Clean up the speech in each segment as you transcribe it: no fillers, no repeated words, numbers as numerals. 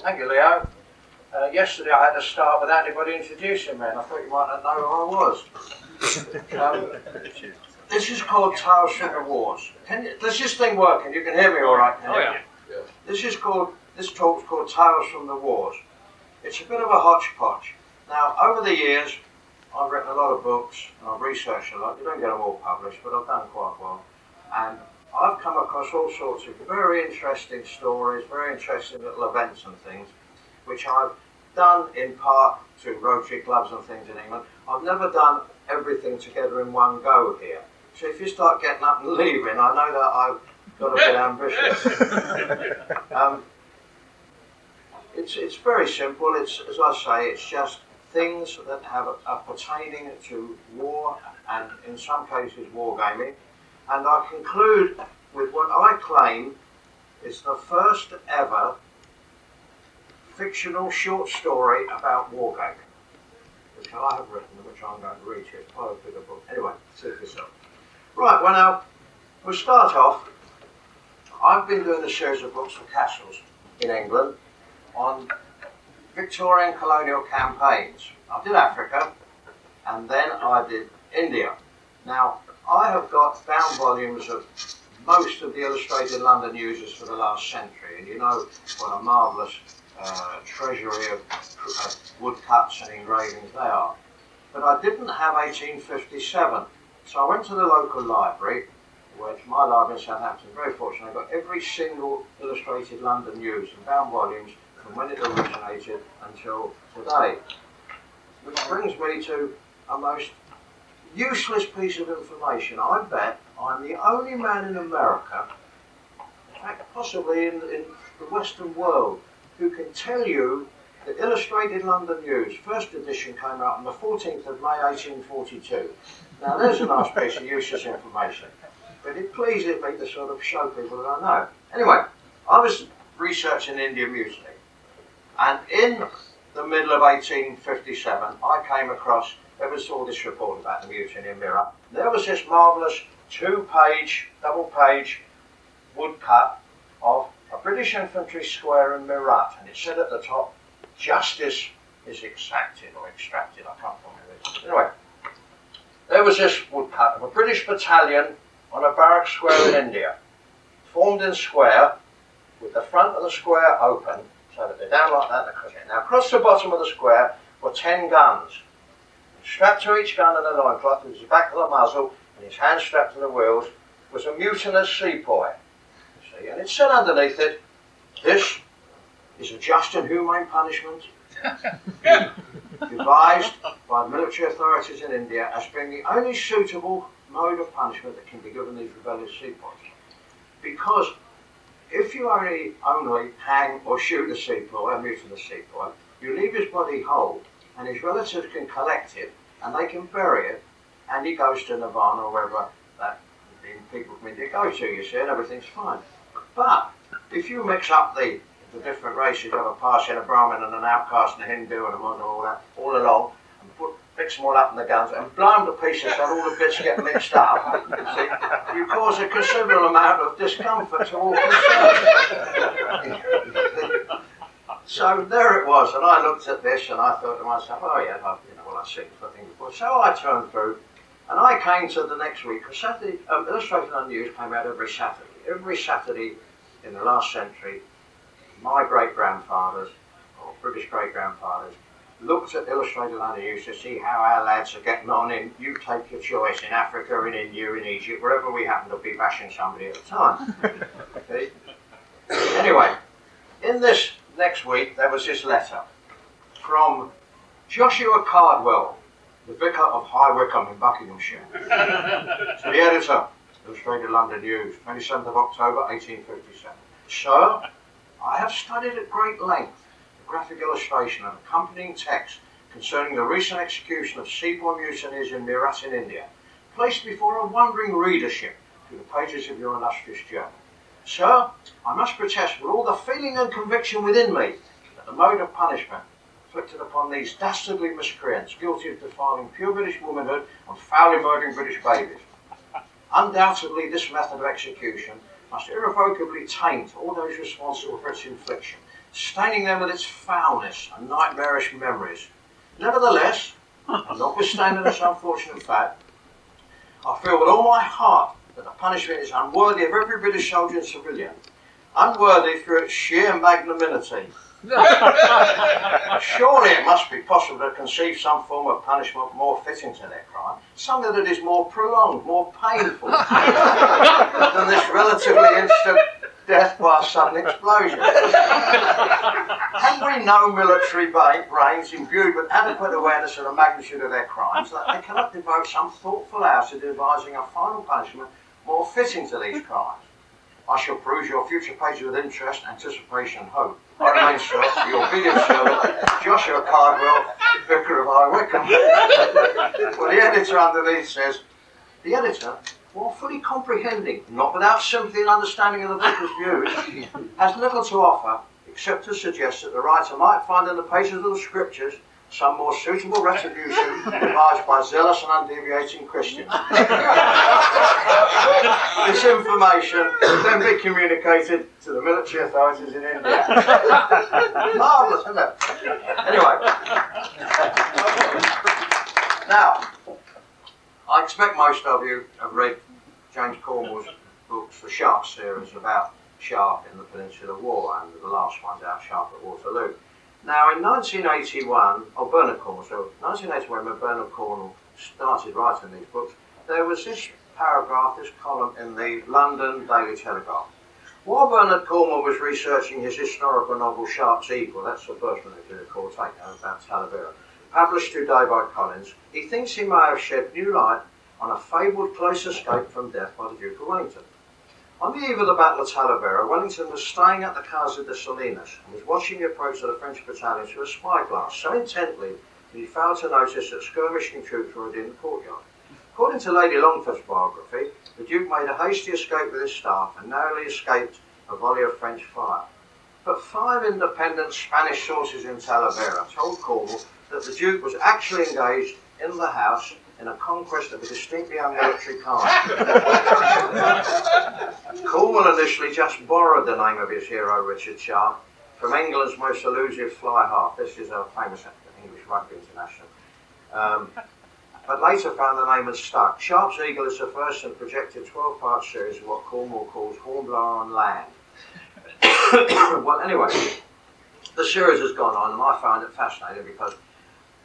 Thank you, Leo. Yesterday I had to start without anybody introducing me, and I thought you might not know who I was. This is called Tales from the Wars. Does this thing working? You can hear me all right? Oh yeah. This talk's called Tales from the Wars. It's a bit of a hodgepodge. Now, over the years, I've written a lot of books and I've researched a lot. You don't get them all published, but I've done quite well. And I've come across all sorts of very interesting stories, very interesting little events and things, which I've done in part through Rotary clubs and things in England. I've never done everything together in one go here. So if you start getting up and leaving, I know that I've got a bit ambitious. It's very simple. It's, as I say, it's just things that are pertaining to war and in some cases wargaming. And I conclude with what I claim is the first ever fictional short story about wargaming, which I have written, which I'm going to read to you. It's quite a bigger book. Anyway, see for yourself. Right, well now, we'll start off. I've been doing a series of books for castles in England on Victorian colonial campaigns. I did Africa, and then I did India. Now, I have got bound volumes of most of the illustrated London users for the last century, and you know what a marvellous treasury of woodcuts and engravings they are. But I didn't have 1857, so I went to the local library, which my library in Southampton, very fortunate, I got every single illustrated London news in bound volumes from when it originated until today. Which brings me to a most useless piece of information. I bet I'm the only man in America, in fact possibly in the Western world, who can tell you the Illustrated London News, first edition, came out on the 14th of May 1842. Now there's a nice piece of useless information, but it pleases me to sort of show people that I know. Anyway, I was researching Indian mutiny, and in the middle of 1857 I came across, ever saw this report about the mutiny in Mirror, there was this marvellous two-page, double-page woodcut of a British infantry square in Meerut, and it said at the top, "Justice is exacted," or extracted, I can't remember it. Anyway, there was this woodcut of a British battalion on a barrack square in India, formed in square, with the front of the square open, so that they're down like that. Now, across the bottom of the square were 10 guns. Strapped to each gun in a loincloth, with his back to the muzzle and his hands strapped to the wheels, was a mutinous sepoy. See, and it said underneath it, "This is a just and humane punishment devised by the military authorities in India as being the only suitable mode of punishment that can be given these rebellious sepoys." Because if you only hang or shoot a sepoy, a mutinous sepoy, you leave his body whole, and his relatives can collect it, and they can bury it, and he goes to Nirvana or wherever that people from India go to, you see, and everything's fine. But if you mix up the different races, you have a Parsi and a Brahmin and an outcast and a Hindu and a Muslim, all that, all along, and mix them all up in the guns and blow them to pieces so all the bits get mixed up, see, you cause a considerable amount of discomfort to all concerned. So there it was, and I looked at this and I thought to myself, oh yeah, I've seen the thing before. So I turned through, and I came to the next week, because Saturday, Illustrated London News came out every Saturday. Every Saturday in the last century, my great-grandfathers, or British great-grandfathers, looked at Illustrated London News to see how our lads are getting on in, you take your choice, in Africa, in India, in Egypt, wherever we happen to be bashing somebody at the time. Okay. Anyway, in this next week, there was this letter from Joshua Cardwell, the Vicar of High Wycombe in Buckinghamshire, to the editor, Illustrated London News, 27th of October, 1857. Sir, I have studied at great length the graphic illustration and accompanying text concerning the recent execution of sepoy mutineers in Meerut in India, placed before a wondering readership through the pages of your illustrious journal. Sir, I must protest with all the feeling and conviction within me that the mode of punishment inflicted upon these dastardly miscreants guilty of defiling pure British womanhood and foully murdering British babies. Undoubtedly, this method of execution must irrevocably taint all those responsible for its infliction, staining them with its foulness and nightmarish memories. Nevertheless, and notwithstanding this unfortunate fact, I feel with all my heart that the punishment is unworthy of every British soldier and civilian, unworthy through its sheer magnanimity. Surely it must be possible to conceive some form of punishment more fitting to their crime, something that is more prolonged, more painful than this relatively instant death by a sudden explosion. Have we no military brains imbued with adequate awareness of the magnitude of their crimes that they cannot devote some thoughtful hours to devising a final punishment more fitting to these crimes? I shall peruse your future pages with interest, anticipation and hope. I remain, sir, your obedient servant, Joshua Cardwell, Vicar of High Wycombe. Well, the editor underneath says, the editor, while fully comprehending, not without sympathy and understanding of the vicar's views, has little to offer except to suggest that the writer might find in the pages of the scriptures some more suitable retribution devised by zealous and undeviating Christians. This information will then be communicated to the military authorities in India. Marvellous, isn't it? Anyway. Now, I expect most of you have read James Cornwell's books, the Sharp series, about Sharp in the Peninsular War, and the last one's out, Sharp at Waterloo. Now, in 1981, Bernard Cornwell, so 1981, when Bernard Cornwell started writing these books, there was this paragraph, this column in the London Daily Telegraph. While Bernard Cornwell was researching his historical novel Sharp's Eagle, that's the first one they did, a call taken about Talavera, published today by Collins, he thinks he may have shed new light on a fabled close escape from death by the Duke of Wellington. On the eve of the Battle of Talavera, Wellington was staying at the Casa de Salinas and was watching the approach of the French battalion through a spyglass so intently that he failed to notice that skirmishing troops were already in the courtyard. According to Lady Longford's biography, the Duke made a hasty escape with his staff and narrowly escaped a volley of French fire. But 5 independent Spanish sources in Talavera told Cornwell that the Duke was actually engaged in the house in a conquest of a distinctly unmilitary kind. Cornwell initially just borrowed the name of his hero, Richard Sharp, from England's most elusive fly half. This is a famous English rugby international. But later found the name had stuck. Sharp's Eagle is the first in a projected 12-part series of what Cornwell calls Hornblower on Land. Well, anyway, the series has gone on, and I find it fascinating because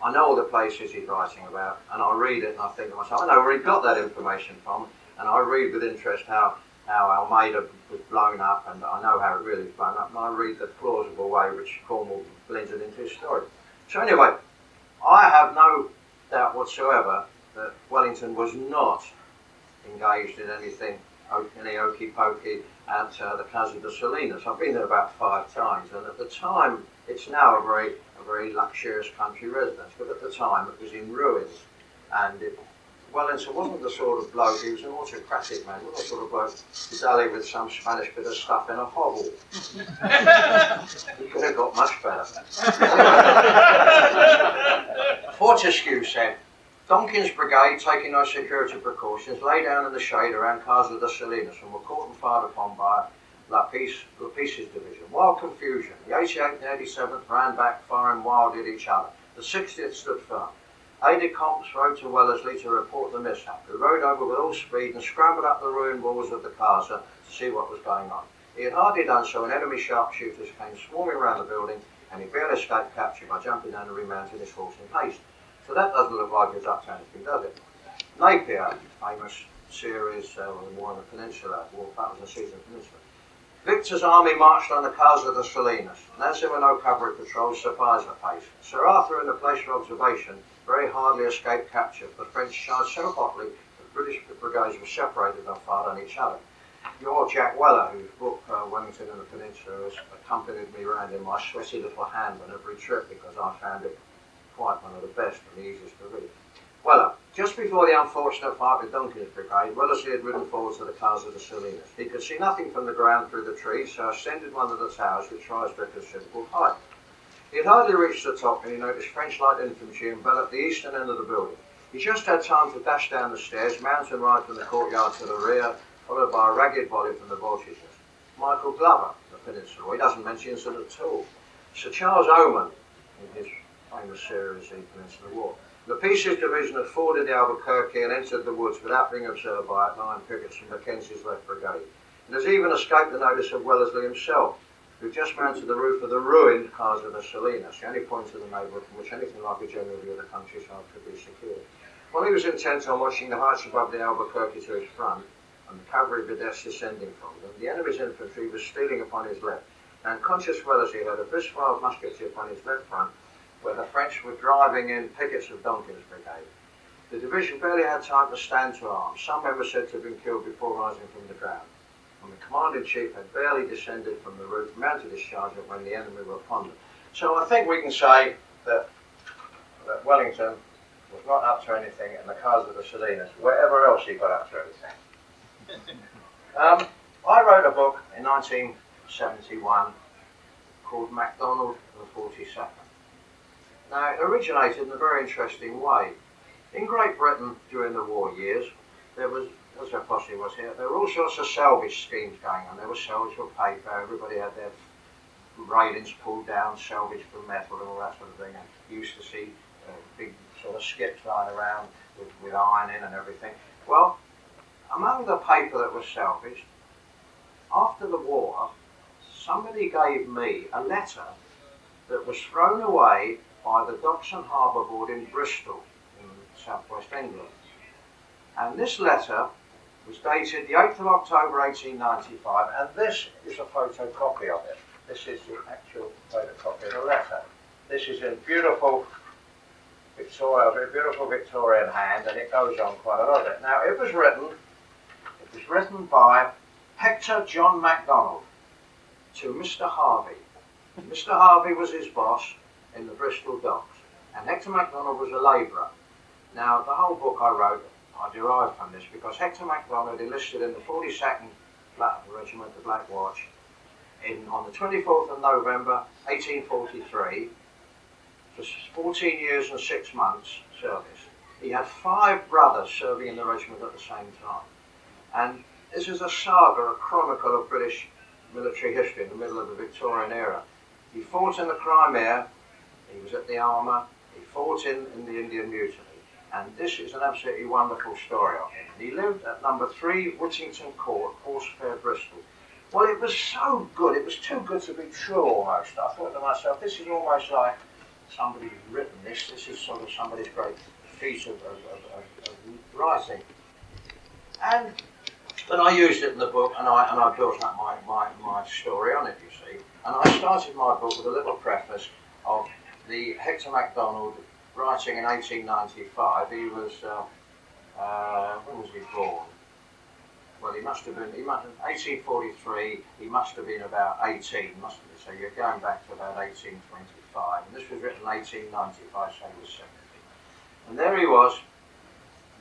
I know all the places he's writing about, and I read it and I think to myself, I know where he got that information from, and I read with interest how Almeida was blown up, and I know how it really was blown up, and I read the plausible way which Cornwell blends it into his story. So anyway, I have no doubt whatsoever that Wellington was not engaged in anything, any okey pokey at the Casa de Salinas. I've been there about 5 times, and at the time, it's now a very luxurious country residence, but at the time it was in ruins, and Wellington wasn't the sort of bloke, he was an autocratic man, wasn't the sort of bloke to dally with some Spanish bit of stuff in a hovel. He could have got much better. Fortescue said, Donkin's brigade, taking no security precautions, lay down in the shade around Casa de Salinas and were caught and fired upon by Lapice's division. Wild confusion. The 88th and 87th ran back, firing wildly at each other. The 60th stood firm. Aide-de-camp rode to Wellesley to report the mishap, who rode over with all speed and scrambled up the ruined walls of the Casa to see what was going on. He had hardly done so when enemy sharpshooters came swarming around the building, and he barely escaped capture by jumping down and remounting his horse in haste. So that doesn't look like it's up to anything, does it? Napier, famous series, War on the Peninsula, War Battles and Seas on the Peninsula. Victor's army marched on the Casa de Salinas, and as there were no cavalry patrols, supplies were paid. Sir Arthur, in the place of observation, very hardly escaped capture, but the French charged so hotly that British brigades were separated and fired on each other. Your Jack Weller, whose book Wellington and the Peninsula has accompanied me round in my sweaty little hand on every trip because I found it quite one of the best and the easiest to read. Weller, just before the unfortunate fight with Donkin's brigade, Wellesley had ridden forward to the Casa de Salinas. He could see nothing from the ground through the trees, so ascended one of the towers which rise to a considerable height. He had hardly reached the top when he noticed French light infantry envelop the eastern end of the building. He just had time to dash down the stairs, mount and ride from the courtyard to the rear, followed by a ragged volley from the Voltigeurs. Michael Glover, the Peninsula, he doesn't mention incident at all. Sir Charles Oman, in his famous series, The Peninsular War. The Pieces Division had forded the Albuquerque and entered the woods without being observed by outlying pickets from Mackenzie's left brigade. It has even escaped the notice of Wellesley himself, who just mounted the roof of the ruined Casa de Salinas, the only point in the neighbourhood from which anything like a general view of the countryside could be secured. While he was intent on watching the heights above the Albuquerque to his front, and the cavalry vedettes descending from them, the enemy's infantry was stealing upon his left. And unconscious Wellesley heard a brisk fire of musketry upon his left front, where the French were driving in pickets of Donkin's brigade. The division barely had time to stand to arms. Some men were said to have been killed before rising from the ground. And the commander-in-chief had barely descended from the roof, mounted his charger when the enemy were upon them. So I think we can say that Wellington was not up to anything in the Casa de Salinas, wherever else he got up to anything. I wrote a book in 1971 called MacDonald the 42nd. Now, it originated in a very interesting way. In Great Britain during the war years, there was, as there possibly was here, there were all sorts of salvage schemes going on. There was salvage for paper, everybody had their railings pulled down, salvage for metal and all that sort of thing. And you used to see big sort of skips lying around with iron in and everything. Well, among the paper that was salvaged, after the war, somebody gave me a letter that was thrown away by the Docks and Harbour Board in Bristol, in southwest England. And this letter was dated the 8th of October 1895, and this is a photocopy of it. This is the actual photocopy of the letter. This is in beautiful Victorian hand, and it goes on quite a lot of it. Now, it was written by Hector John MacDonald to Mr. Harvey. Mr. Harvey was his boss in the Bristol docks, and Hector MacDonald was a labourer. Now, the whole book I wrote, I derived from this because Hector MacDonald enlisted in the 42nd Regiment, the Black Watch, on the 24th of November 1843, for 14 years and 6 months service. He had 5 brothers serving in the regiment at the same time. And this is a saga, a chronicle of British military history in the middle of the Victorian era. He fought in the Crimea, he was at the Armour, he fought in the Indian Mutiny, and this is an absolutely wonderful story of him. He lived at number 3 Whittington Court, Horsefair, Bristol. Well, it was so good, it was too good to be true almost. I thought to myself, this is almost like somebody who's written this. This is sort of somebody's great feat of writing. But I used it in the book, and I built up my story on it, you see. And I started my book with a little preface of the Hector MacDonald writing in 1895. He was, when was he born? Well, he must have been, 1843, he must have been about 18, mustn't he? So you're going back to about 1825. And this was written in 1895, so he was 70. And there he was,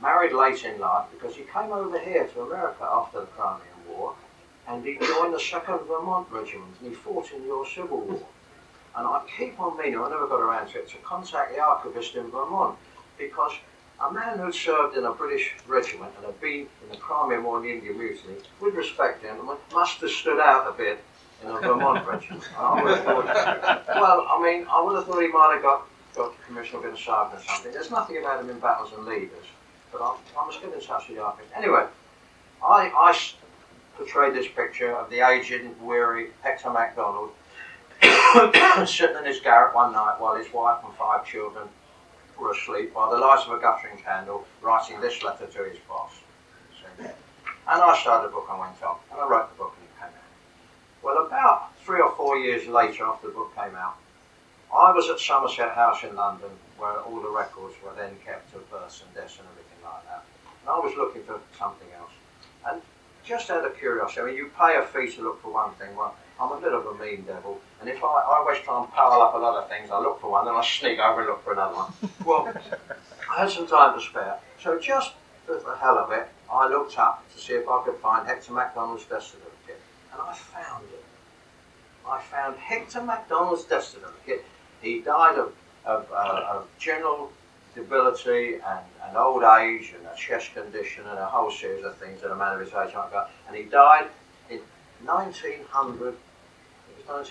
married late in life, because he came over here to America after the Crimean War, and he joined the 2nd Vermont Regiment, and he fought in your Civil War. And I keep on meaning, I never got around to it, to contact the archivist in Vermont, because a man who served in a British regiment and had been in the Crimean War and the Indian Mutiny, with respect, gentlemen, must have stood out a bit in a Vermont regiment. And I would have thought, well, I mean, I would have thought he might have got commission or been a sergeant or something. There's nothing about him in Battles and Leaders, but I must get in touch with the archivist. Anyway, I portrayed this picture of the aged, weary Hector MacDonald sitting in his garret one night while his wife and 5 children were asleep by the light of a guttering candle, writing this letter to his boss. And I started the book and went on, and I wrote the book and it came out. Well, about 3 or 4 years later, after the book came out, I was at Somerset House in London, where all the records were then kept of births and deaths and everything like that. And I was looking for something else. And just out of curiosity, I mean, you pay a fee to look for one thing. Well, I'm a bit of a mean devil, and if I always try and pile up a lot of things, I look for one, then I sneak over and look for another one. Well, I had some time to spare, so just for the hell of it, I looked up to see if I could find Hector MacDonald's death certificate, and I found it. I found Hector MacDonald's death certificate. He died of general debility and old age and a chest condition and a whole series of things that a man of his age might go. And he died in 1900. It was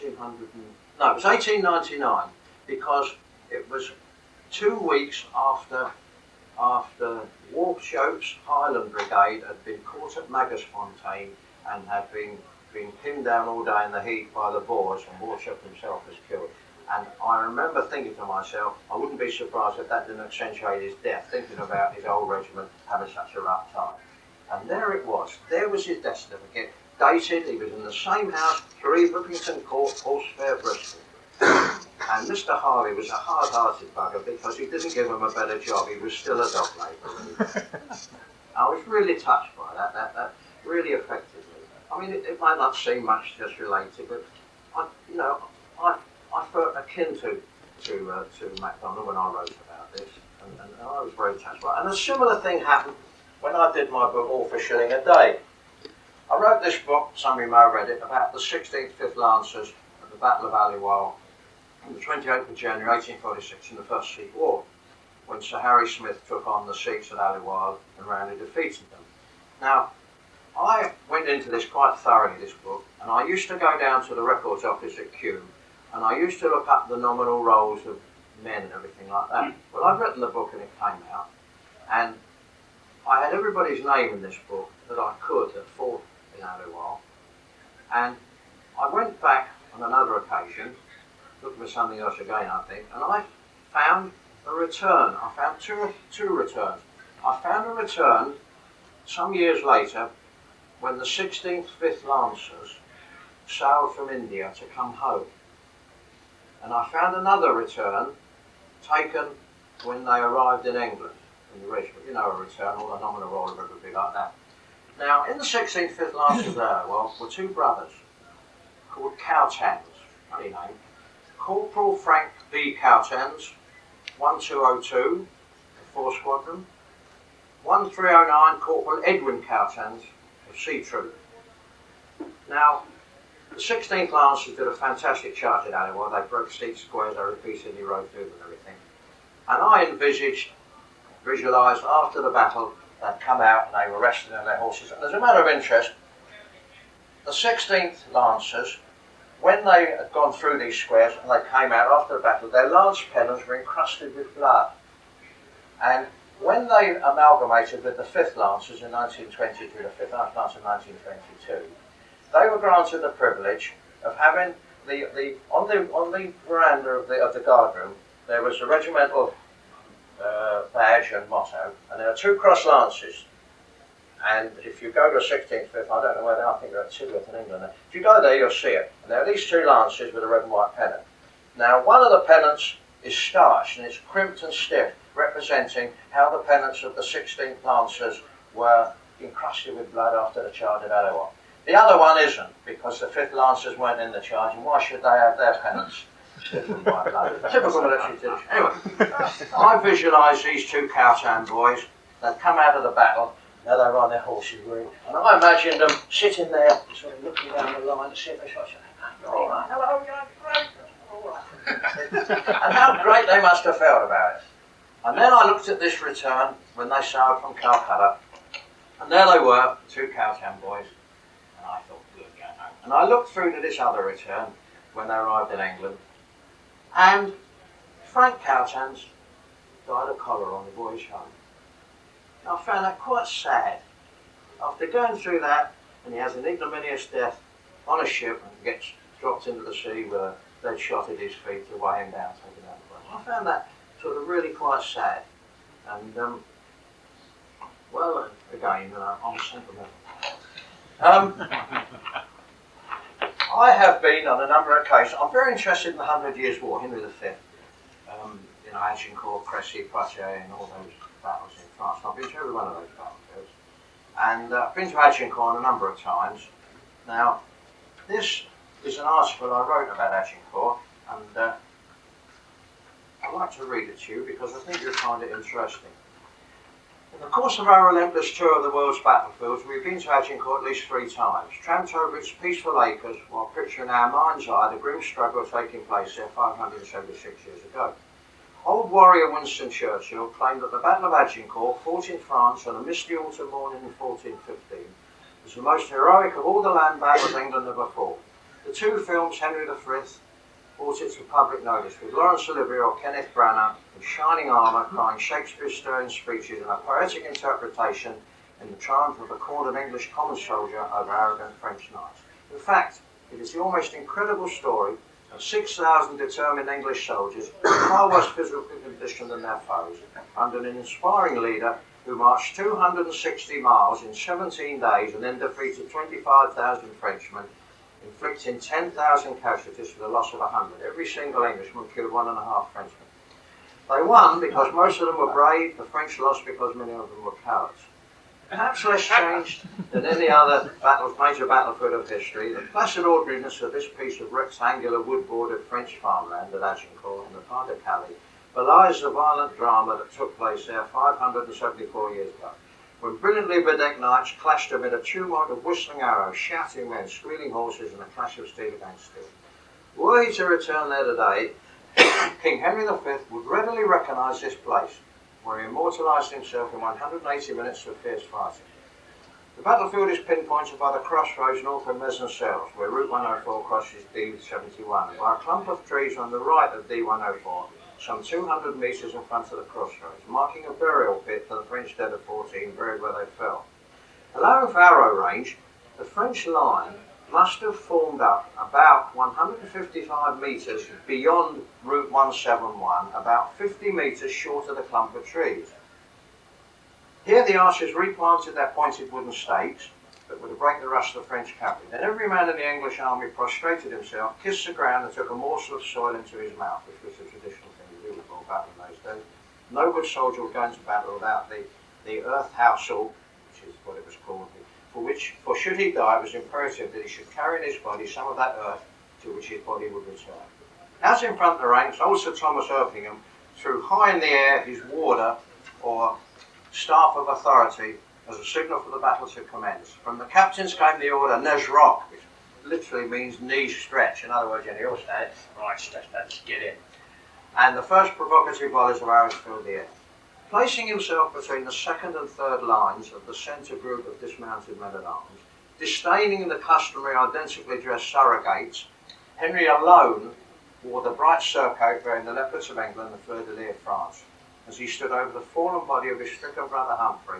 No, it was 1899 because it was 2 weeks after Wauchope's Highland Brigade had been caught at Magersfontein and had been pinned down all day in the heat by the Boers, and Wauchope himself was killed. And I remember thinking to myself, I wouldn't be surprised if that didn't accentuate his death, thinking about his old regiment having such a rough time. And there it was. There was his death certificate, dated. He was in the same house, 3 Brookington Court, Horsefair, Bristol. And Mr. Harley was a hard-hearted bugger because he didn't give him a better job. He was still a dog labourer. I was really touched by that. That really affected me. I mean, it might not seem much just related, but I felt akin to MacDonald when I wrote about this, and I was very touched by it. And a similar thing happened when I did my book, All for Shilling a Day. I wrote this book, some of you may have read it, about the 16th 5th Lancers at the Battle of Aliwal on the 28th of January 1846 in the First Sikh War, when Sir Harry Smith took on the Sikhs at Aliwal and roundly defeated them. Now, I went into this quite thoroughly, this book, and I used to go down to the records office at Kew, and I used to look up the nominal rolls of men and everything like that. Well, I'd written the book and it came out, and I had everybody's name in this book that I could that fought in Aliwal, and I went back on another occasion, looking for something else again, I think, and I found a return. I found two returns. I found a return some years later when the 16th 5th Lancers sailed from India to come home. And I found another return taken when they arrived in England, in the regiment. You know, a return, all the nominal roll of it would be like that. Now, in the 16th 5th Lancers there were 2 brothers called Cowtans, funny name, Corporal Frank B. Cowtans, 1202, the 4th Squadron, 1309, Corporal Edwin Cowtans, of Sea Troop. Now, the 16th Lancers did a fantastic charge at Aliwal. They broke steep squares, they repeatedly rode through them and everything. And I visualised after the battle, they'd come out and they were resting on their horses. And as a matter of interest, the 16th Lancers, when they had gone through these squares and they came out after the battle, their lance pennons were encrusted with blood. And when they amalgamated with the 5th Lancers in 1922, the 5th Lancers in 1922, they were granted the privilege of having on the veranda of the guard room, there was a regimental badge and motto, and there are 2 cross lances. And if you go to a 16th 5th, I don't know where they are, I think there are 2 in England. If you go there, you'll see it. And there are these 2 lances with a red and white pennant. Now, one of the pennants is starched and it's crimped and stiff, representing how the pennants of the 16th Lancers were encrusted with blood after the charge at Aliwal. The other one isn't, because the 5th Lancers weren't in the charge, and why should they have their pennants stiff with white blood? Typical military tradition. Anyway, I visualised these 2 Cowtown boys. They'd come out of the battle. Now they were on their horses, and I imagined them sitting there, sort of looking down the line to see if they shot. You're all right. Hello, you're great. All right. And how great they must have felt about it. And then I looked at this return when they sailed from Calcutta, and there they were, 2 Cowtown boys, and I thought, good, going home. And I looked through to this other return when they arrived in England, and Frank Cowtans died of cholera on the voyage home. I found that quite sad. After going through that, and he has an ignominious death on a ship and gets dropped into the sea where they'd shot at his feet to weigh him down, taken out the boat. I found that sort of really quite sad. And, well, again, I'm sentimental. I have been on a number of occasions. I'm very interested in the 100 Years' War, Henry V. Agincourt, Crécy, Poitiers, and all those battles in France. I've been to every one of those battlefields. And I've been to Agincourt a number of times. Now, this is an article I wrote about Agincourt, and I'd like to read it to you because I think you'll find it interesting. In the course of our relentless tour of the world's battlefields, we've been to Agincourt at least 3 times, tramped over its peaceful acres while picturing in our mind's eye the grim struggle taking place there 576 years ago. Old warrior Winston Churchill claimed that the Battle of Agincourt, fought in France on a misty autumn morning in 1415, was the most heroic of all the land battles England ever fought. The 2 films, Henry V brought it to public notice, with Laurence Olivier or Kenneth Branagh in shining armour crying Shakespeare's stirring speeches in a poetic interpretation in the triumph of a cornered English common soldier over arrogant French knights. In fact, it is the almost incredible story of 6,000 determined English soldiers in far worse physical condition than their foes, under an inspiring leader who marched 260 miles in 17 days and then defeated 25,000 Frenchmen, inflicting 10,000 casualties for the loss of 100. Every single Englishman killed 1.5 Frenchmen. They won because most of them were brave. The French lost because many of them were cowards. Perhaps less changed than any other major battlefield of history, the placid ordinariness of this piece of rectangular wood-bordered French farmland at Agincourt in the Pas-de-Calais belies the violent drama that took place there 574 years ago, when brilliantly bedecked knights clashed amid a tumult of whistling arrows, shouting men, squealing horses, and a clash of steel against steel. Were he to return there today, King Henry V would readily recognise this place, where he immortalised himself in 180 minutes of fierce fighting. The battlefield is pinpointed by the crossroads north of Mesencelles, where Route 104 crosses D71, and by a clump of trees on the right of D104, some 200 metres in front of the crossroads, marking a burial pit for the French dead of 14 buried where they fell. Allowing for arrow range, the French line must have formed up about 155 metres beyond Route 171, about 50 metres short of the clump of trees. Here the archers replanted their pointed wooden stakes that were to break the rush of the French cavalry. Then every man in the English army prostrated himself, kissed the ground, and took a morsel of soil into his mouth, which was the traditional thing to do before battle in those days. No good soldier would go into battle without the earth housel, which is what it was called, for should he die, it was imperative that he should carry in his body some of that earth to which his body would return. Out in front of the ranks, old Sir Thomas Erpingham threw high in the air his warder, or staff of authority, as a signal for the battle to commence. From the captains came the order, Neige rock, which literally means knees stretch. In other words, you all say, right, let's get in. And the first provocative volleys of arrows filled the air. Placing himself between the second and third lines of the centre group of dismounted men-at-arms, disdaining the customary identically dressed surrogates, Henry alone wore the bright surcoat bearing the leopards of England and the fleur-de-lis of France, as he stood over the fallen body of his stricken brother Humphrey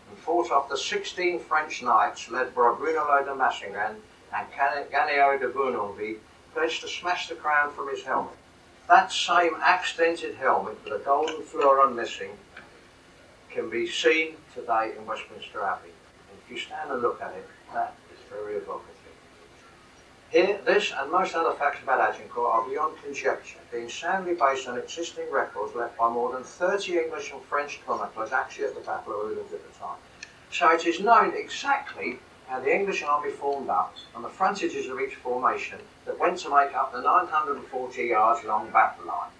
and fought off the 16 French knights led by Brunelot de Massingren and Ganneau de Bournonville, pledged to smash the crown from his helmet. That same axe-dented helmet with a golden florin missing can be seen today in Westminster Abbey. And if you stand and look at it, that is very evocative. Here, this and most other facts about Agincourt are beyond conjecture, being soundly based on existing records left by more than 30 English and French chroniclers actually at the battle who lived at the time. So it is known exactly how the English army formed up on the frontages of each formation that went to make up the 940 yards long battle line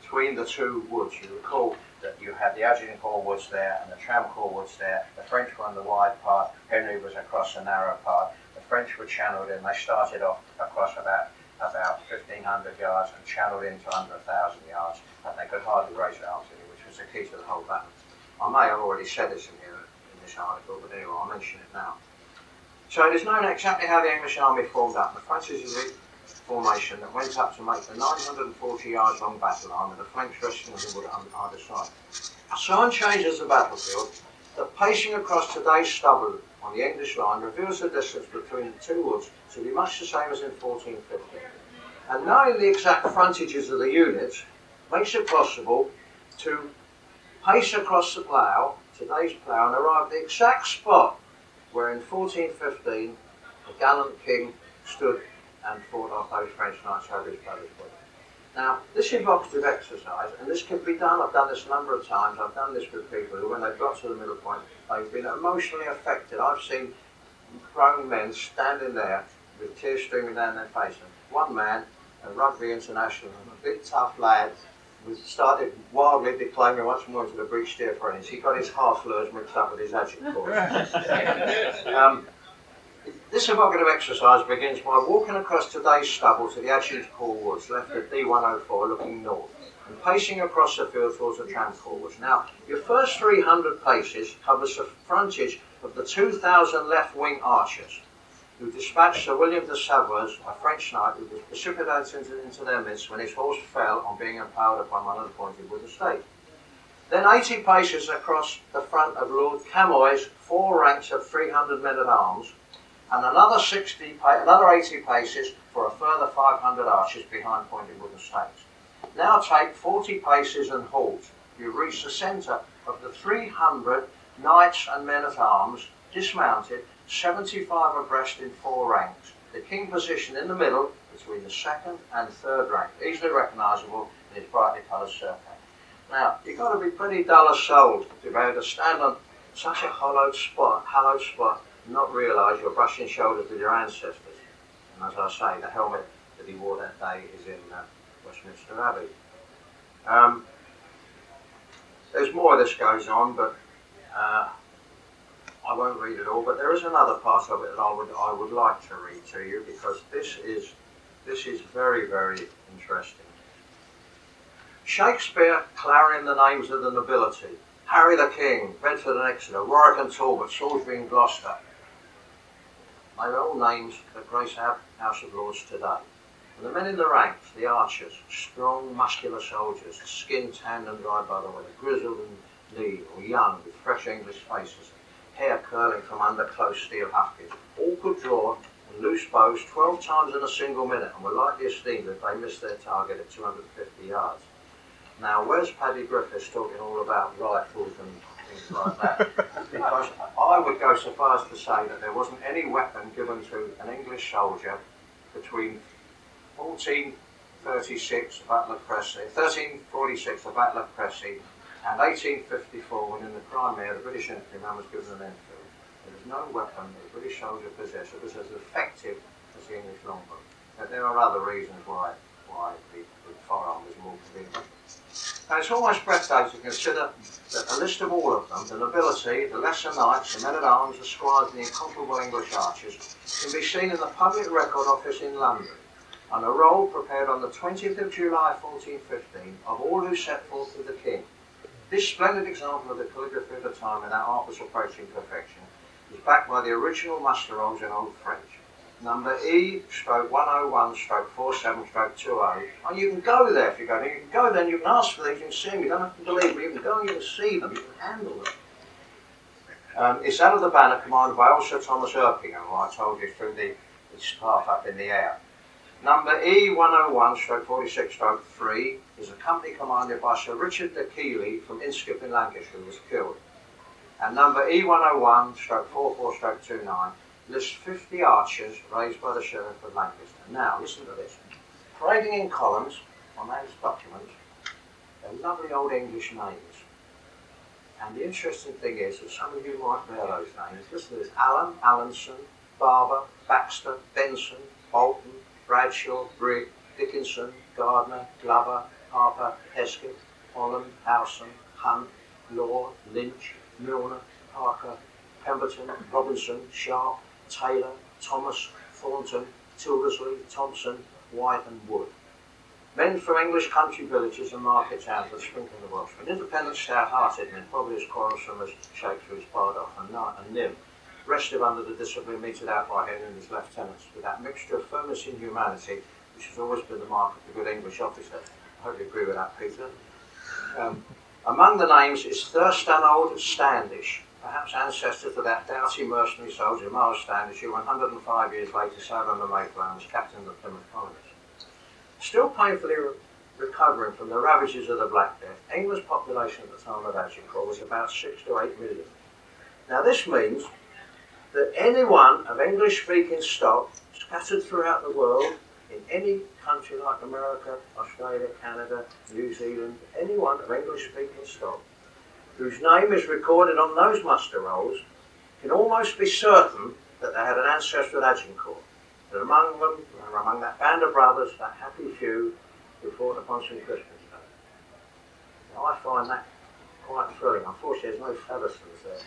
between the two woods. You recall that you had the Agincourt woods there and the Tramcourt woods there. The French were on the wide part, Henry was across the narrow part. The French were channeled in. They started off across about 1,500 yards and channeled into under 1,000 yards, and they could hardly raise their arms, which was the key to the whole battle. I may have already said this in here in this article, but anyway, I'll mention it now. So it is known exactly how the English army formed up. The frontages of each formation that went up to make the 940 yards long battle line with the flanks resting on the wood on either side. So unchanged as the battlefield, the pacing across today's stubble on the English line reveals the distance between the two woods to be much the same as in 1450. And knowing the exact frontages of the units makes it possible to pace across the plough, today's plough, and arrive at the exact spot where in 1415 the gallant king stood and fought off those French knights over his brother's body. Now, this evocative exercise, and this can be done, I've done this a number of times, I've done this with people who, when they've got to the middle point, they've been emotionally affected. I've seen grown men standing there with tears streaming down their faces. One man, a rugby international, a big tough lad, started wildly declaiming once more into the British dear friends. He got his half-lures mixed up with his Agincourt. This evocative exercise begins by walking across today's stubble to the Agincourt woods, left at D104 looking north, and pacing across the field towards the Tramcourt woods. Now, your first 300 paces covers the frontage of the 2,000 left-wing archers. who dispatched Sir William de Savoyes, a French knight, who was precipitated into their midst when his horse fell on being impaled upon one of the pointed wood estate. Then 80 paces across the front of Lord Camoys, 4 ranks of 300 men-at-arms, and another 80 paces for a further 500 archers behind pointed wooden stakes. Now take 40 paces and halt. You reach the centre of the 300 knights and men-at-arms, dismounted, 75 abreast in 4 ranks. The king positioned in the middle between the second and third rank, easily recognisable in his brightly coloured surcoat. Now, you've got to be pretty dull of soul to be able to stand on such a hallowed spot, and not realise you're brushing shoulders with your ancestors. And as I say, the helmet that he wore that day is in Westminster Abbey. There's more of this goes on, but I won't read it all. But there is another part of it that I would like to read to you, because this is very, very interesting. Shakespeare clarion the names of the nobility: Harry the King, Bedford and Exeter, Warwick and Talbot, Salisbury and Gloucester. They are all names that grace our House of Lords today. And the men in the ranks, the archers, strong, muscular soldiers, skin tanned and dried by the weather, grizzled and lean, or young, with fresh English faces, hair curling from under close steel huskers, all could draw and loose bows 12 times in a single minute, and were lightly esteemed if they missed their target at 250 yards. Now, where's Paddy Griffiths talking all about rifles and things like that? Because I would go so far as to say that there wasn't any weapon given to an English soldier between 1346, the Battle of Crecy, 1346, the Battle of Crecy, and 1854, when in the Crimea the British infantryman was given an Enfield. There was no weapon that the British soldier possessed that was as effective as the English longbow. But there are other reasons why the firearm was more convenient. Now, it's almost breathtaking to consider that a list of all of them, the nobility, the lesser knights, the men-at-arms, the squires, and the incomparable English archers, can be seen in the Public Record Office in London, on a roll prepared on the 20th of July 1415 of all who set forth with the king. This splendid example of the calligraphy of the time, and that art was approaching perfection, is backed by the original muster rolls in Old French. Number E/101/47/20. And you can go there if you go there. You can go there and you can ask for these, you can see them. You don't have to believe me. You can go and you can see them. You can handle them. It's out of the banner commanded by old Sir Thomas Erpingham, who I told you through the staff up in the air. Number E/101/46/3 is a company commanded by Sir Richard de Keeley from Inskip in Lancashire, who was killed. And number E/101/44/29 lists 50 archers raised by the Sheriff of Lancaster. Now, listen to this. Parading in columns on those documents, they're lovely old English names. And the interesting thing is that some of you might bear those names. Listen to this: Allen, Allenson, Barber, Baxter, Benson, Bolton, Bradshaw, Brigg, Dickinson, Gardner, Glover, Harper, Hesketh, Holland, Howson, Hunt, Law, Lynch, Milner, Parker, Pemberton, Robinson, Sharp, Taylor, Thomas, Thornton, Tildersley, Thompson, White and Wood. Men from English country villages and market towns that sprinkle the Welshmen. Independent, stout-hearted men, probably as quarrelsome as Shakespeare's Bardolph and Nym, restive under the discipline meted out by him and his lieutenants, with that mixture of firmness and humanity which has always been the mark of the good English officer. I hope you agree with that, Peter. Among the names is Thurstanold Standish, perhaps ancestor to that doughty mercenary soldier Miles Standish, who 105 years later sailed on the Mayflower and was captain of the Plymouth colonies. Still painfully recovering from the ravages of the Black Death, England's population at the time of Agincourt was about 6 to 8 million. Now this means that anyone of English-speaking stock scattered throughout the world, in any country like America, Australia, Canada, New Zealand, anyone of English-speaking stock whose name is recorded on those muster rolls can almost be certain that they had an ancestor at Agincourt. That among them, or among that band of brothers, that happy few who fought upon St. Crispin's Day. Now I find that quite thrilling. Unfortunately, there's no Featherstones there.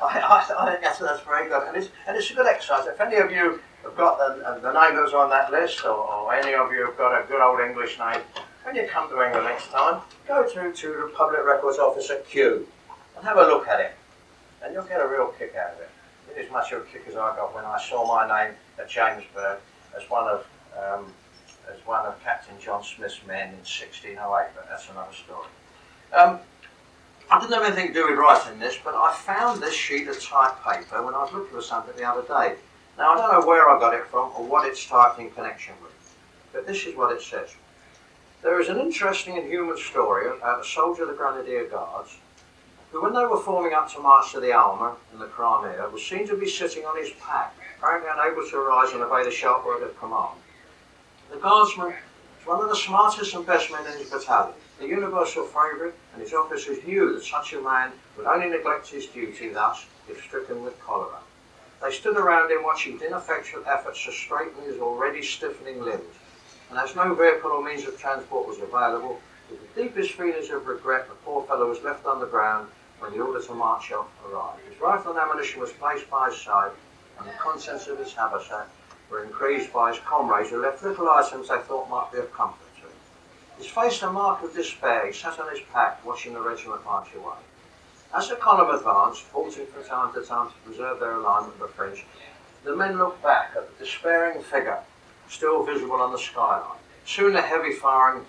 I think that's very good, and it's a good exercise. If any of you have got the name that was on that list, or any of you have got a good old English name, when you come to England next time, go to the Public Records Office at Kew and have a look at it, and you'll get a real kick out of it. in as much of a kick as I got when I saw my name at Jamestown as one of Captain John Smith's men in 1608, but that's another story. I didn't have anything to do with writing this, but I found this sheet of typed paper when I was looking for something the other day. Now, I don't know where I got it from or what it's typed in connection with, but this is what it says. There is an interesting and human story about a soldier of the Grenadier Guards who, when they were forming up to march to the Alma in the Crimea, was seen to be sitting on his pack, apparently unable to arise and obey the sharp word of command. The Guardsman was one of the smartest and best men in his battalion, a universal favourite, and his officers knew that such a man would only neglect his duty thus if stricken with cholera. They stood around him watching ineffectual efforts to straighten his already stiffening limbs, and as no vehicle or means of transport was available, with the deepest feelings of regret, the poor fellow was left on the ground when the order to march off arrived. His rifle and ammunition was placed by his side, and the contents of his haversack were increased by his comrades, who left little items they thought might be of comfort to him. His face a mark of despair, he sat on his pack, watching the regiment march away. As the column advanced, halting from time to time to preserve their alignment with the French, the men looked back at the despairing figure still visible on the skyline. Soon the heavy firing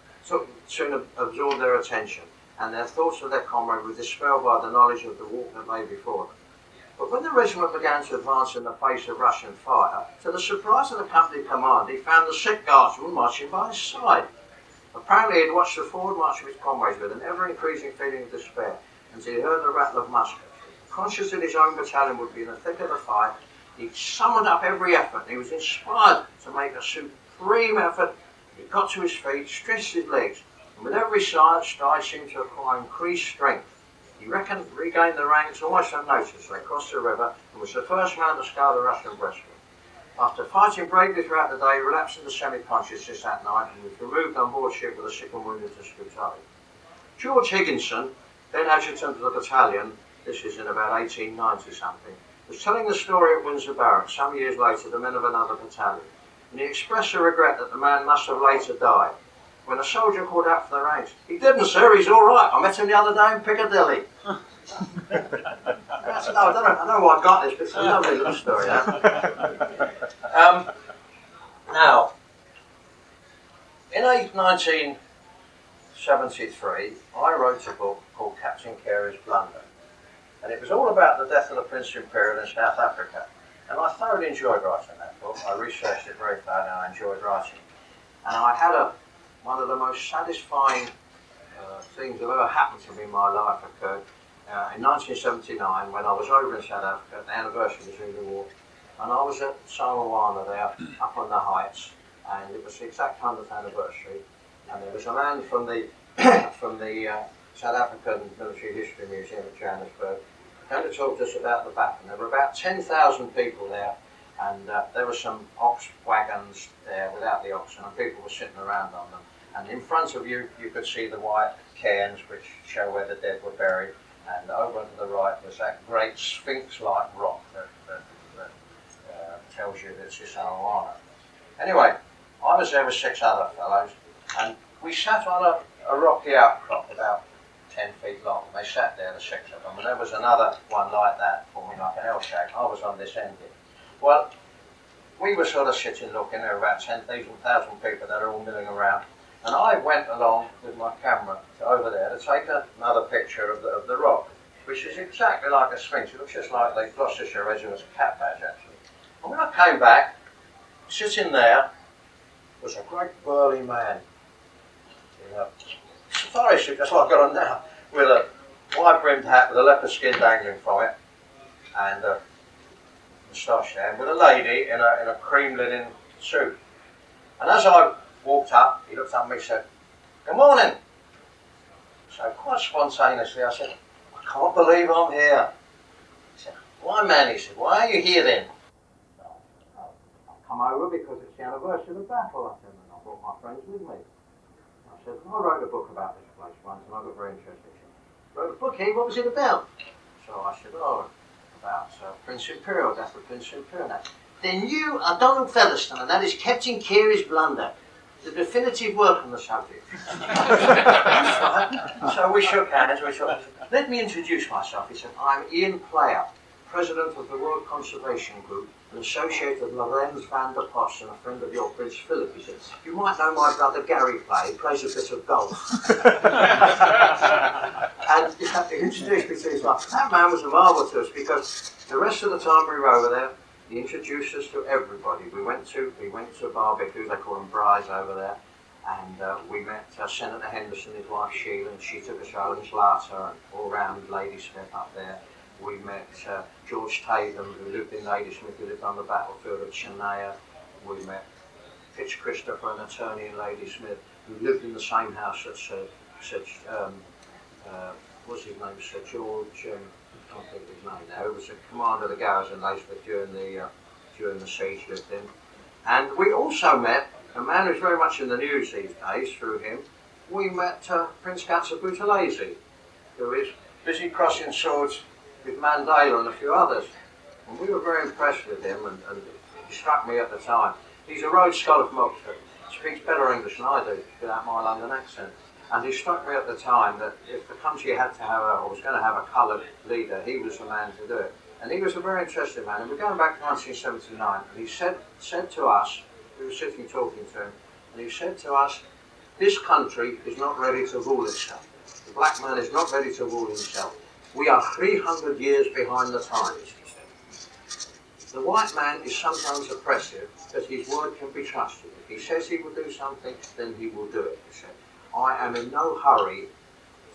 soon absorbed their attention, and their thoughts of their comrade were dispelled by the knowledge of the walk that lay before them. But when the regiment began to advance in the face of Russian fire, to the surprise of the company commander, he found the sick guardsman marching by his side. Apparently he had watched the forward march of his comrades with an ever-increasing feeling of despair, until he heard the rattle of muskets. Conscious that his own battalion would be in the thick of the fight, he summoned up every effort, and he was inspired to make a supreme effort. He got to his feet, stretched his legs, and with every stride seemed to acquire increased strength. He regained the ranks almost unnoticed. They crossed the river and was the first man to scale the Russian breastwork. After fighting bravely throughout the day, he relapsed into semi-consciousness that night and was removed on board ship with a sick and wounded to Scutari. George Higginson, then adjutant of the battalion, this is in about 1890 something, was telling the story at Windsor Barracks some years later to the men of another battalion, and he expressed a regret that the man must have later died. When a soldier called out for the ranks, "He didn't, sir, he's all right. I met him the other day in Piccadilly." I don't know why I got this, but it's a lovely little story. Now, in 1973, I wrote a book called Captain Carey's Blunder, and it was all about the death of the Prince Imperial in South Africa. And I thoroughly enjoyed writing that book. I researched it very thoroughly and I enjoyed writing it. And I had one of the most satisfying things that ever happened to me in my life occurred in 1979 when I was over in South Africa at the anniversary of the Zulu War. And I was at Samoana there, up on the heights, and it was the exact 100th anniversary. And there was a man from the South African Military History Museum at Johannesburg came to talk to us about the battle. There were about 10,000 people there, and there were some ox wagons there without the oxen, and people were sitting around on them. And in front of you, you could see the white cairns which show where the dead were buried, and over to the right was that great sphinx-like rock that tells you that it's Samoana. Anyway, I was there with 6 other fellows, and we sat on a rocky outcrop about 10 feet long. They sat there, the 6 of them, and there was another one like that, forming like an L shape. I was on this end here. Well, we were sort of sitting looking. There were about 10,000 people that are all milling around, and I went along with my camera over there to take another picture of the rock, which is exactly like a sphinx. It looks just like the Gloucestershire Regiment's cap badge, actually. And when I came back, sitting there was a great burly man in a safari suit, just like I've got on now, with a wide-brimmed hat with a leopard skin dangling from it, and a moustache there, and with a lady in a cream linen suit. And as I walked up, he looked up at me and said, "Good morning." So quite spontaneously I said, "I can't believe I'm here." He said, "Why, man?" He said, "Why are you here then?" "I've come over because it's the anniversary of the battle," I said, "and I brought my friends with me." I said, "I wrote a book about this place once and I got very interested." He said, "Wrote a book, eh? What was it about?" So I said, about Prince Imperial, death of Prince Imperial. "Then you are Donald Featherstone, and that is Captain Carey's Blunder, the definitive work on the subject." So we shook hands. "Let me introduce myself." He said, "I'm Ian Player, President of the World Conservation Group, an associate of Lorenz van der Post and a friend of your Prince Philip. He said, you might know my brother Gary Play, he plays a bit of golf. And he introduced me to his wife. That man was a marvel to us because the rest of the time we were over there, he introduced us to everybody. We went to a barbecue, they call them braais over there, and we met Senator Henderson, his wife Sheila, and she took us to Owen's Larter and all round Ladysmith up there. We met George Tatham, who lived in Ladysmith, who lived on the battlefield of Chennai. We met Fitz Christopher, an attorney in Ladysmith, who lived in the same house as what's his name, Sir George, I can't think of his name now, who was the commander of the garrison Ladysmith during the siege, lived in. And we also met a man who's very much in the news these days through him. We met Prince Katsa Buthelezi, who is busy crossing swords with Mandela and a few others. And we were very impressed with him, and he struck me at the time. He's a Rhodes Scholar from Oxford, speaks better English than I do without my London accent. And he struck me at the time that if the country had to have or was going to have a coloured leader, he was the man to do it. And he was a very interesting man. And we're going back to 1979, and he said to us, we were sitting talking to him, and he said to us, this country is not ready to rule itself. The black man is not ready to rule himself. We are 300 years behind the times, he said. The white man is sometimes oppressive, but his word can be trusted. If he says he will do something, then he will do it, he said. I am in no hurry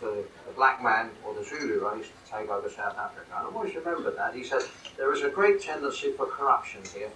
for the black man or the Zulu race to take over South Africa. And I've always remembered that. He said, there is a great tendency for corruption here.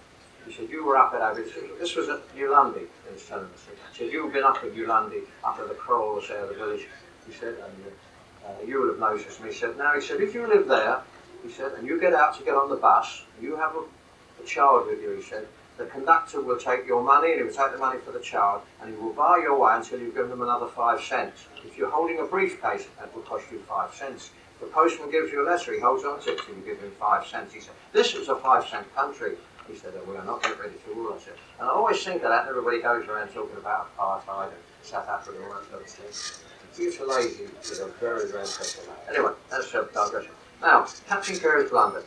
He said, you were up at Abbey. This was at Ulundi, he was telling us. He said, you've been up at Ulundi, up at the kraals there, the village. He said, and you will have noticed me. He said, now, he said, if you live there, he said, and you get out to get on the bus, you have a child with you, he said, the conductor will take your money, and he will take the money for the child, and he will bar your way until you've given him another 5 cents. If you're holding a briefcase, that will cost you 5 cents. If the postman gives you a letter, he holds on to it until you give him 5 cents. He said, this is a 5-cent country. He said, we are not yet ready to rule us. And I always think of that, and everybody goes around talking about apartheid and South Africa and all that sort of thing. Buthelezi is a very, very special man. Anyway, that's a digression. Now, Captain Carey's London.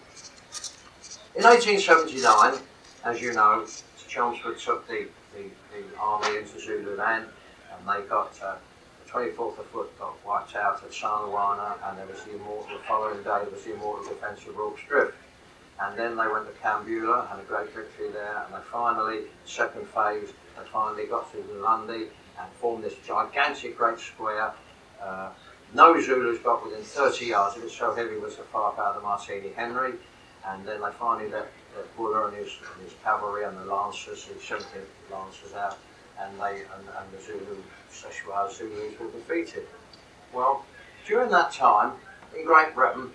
In 1879, as you know, Chelmsford took the army into Zululand, and they got the 24th of Foot got wiped out at Sanawana, and there was the following day there was the immortal defence of Rorke's Drift. And then they went to Kambula, had a great victory there, and they finally, second phase, they finally got to Ulundi and formed this gigantic great square. No Zulus got within 30 yards of it, so heavy was the firepower of the Martini Henry. And then they finally let Buller and his cavalry and the Lancers, the 17th Lancers out, and the Szechuan Zulus were defeated. Well, during that time, in Great Britain,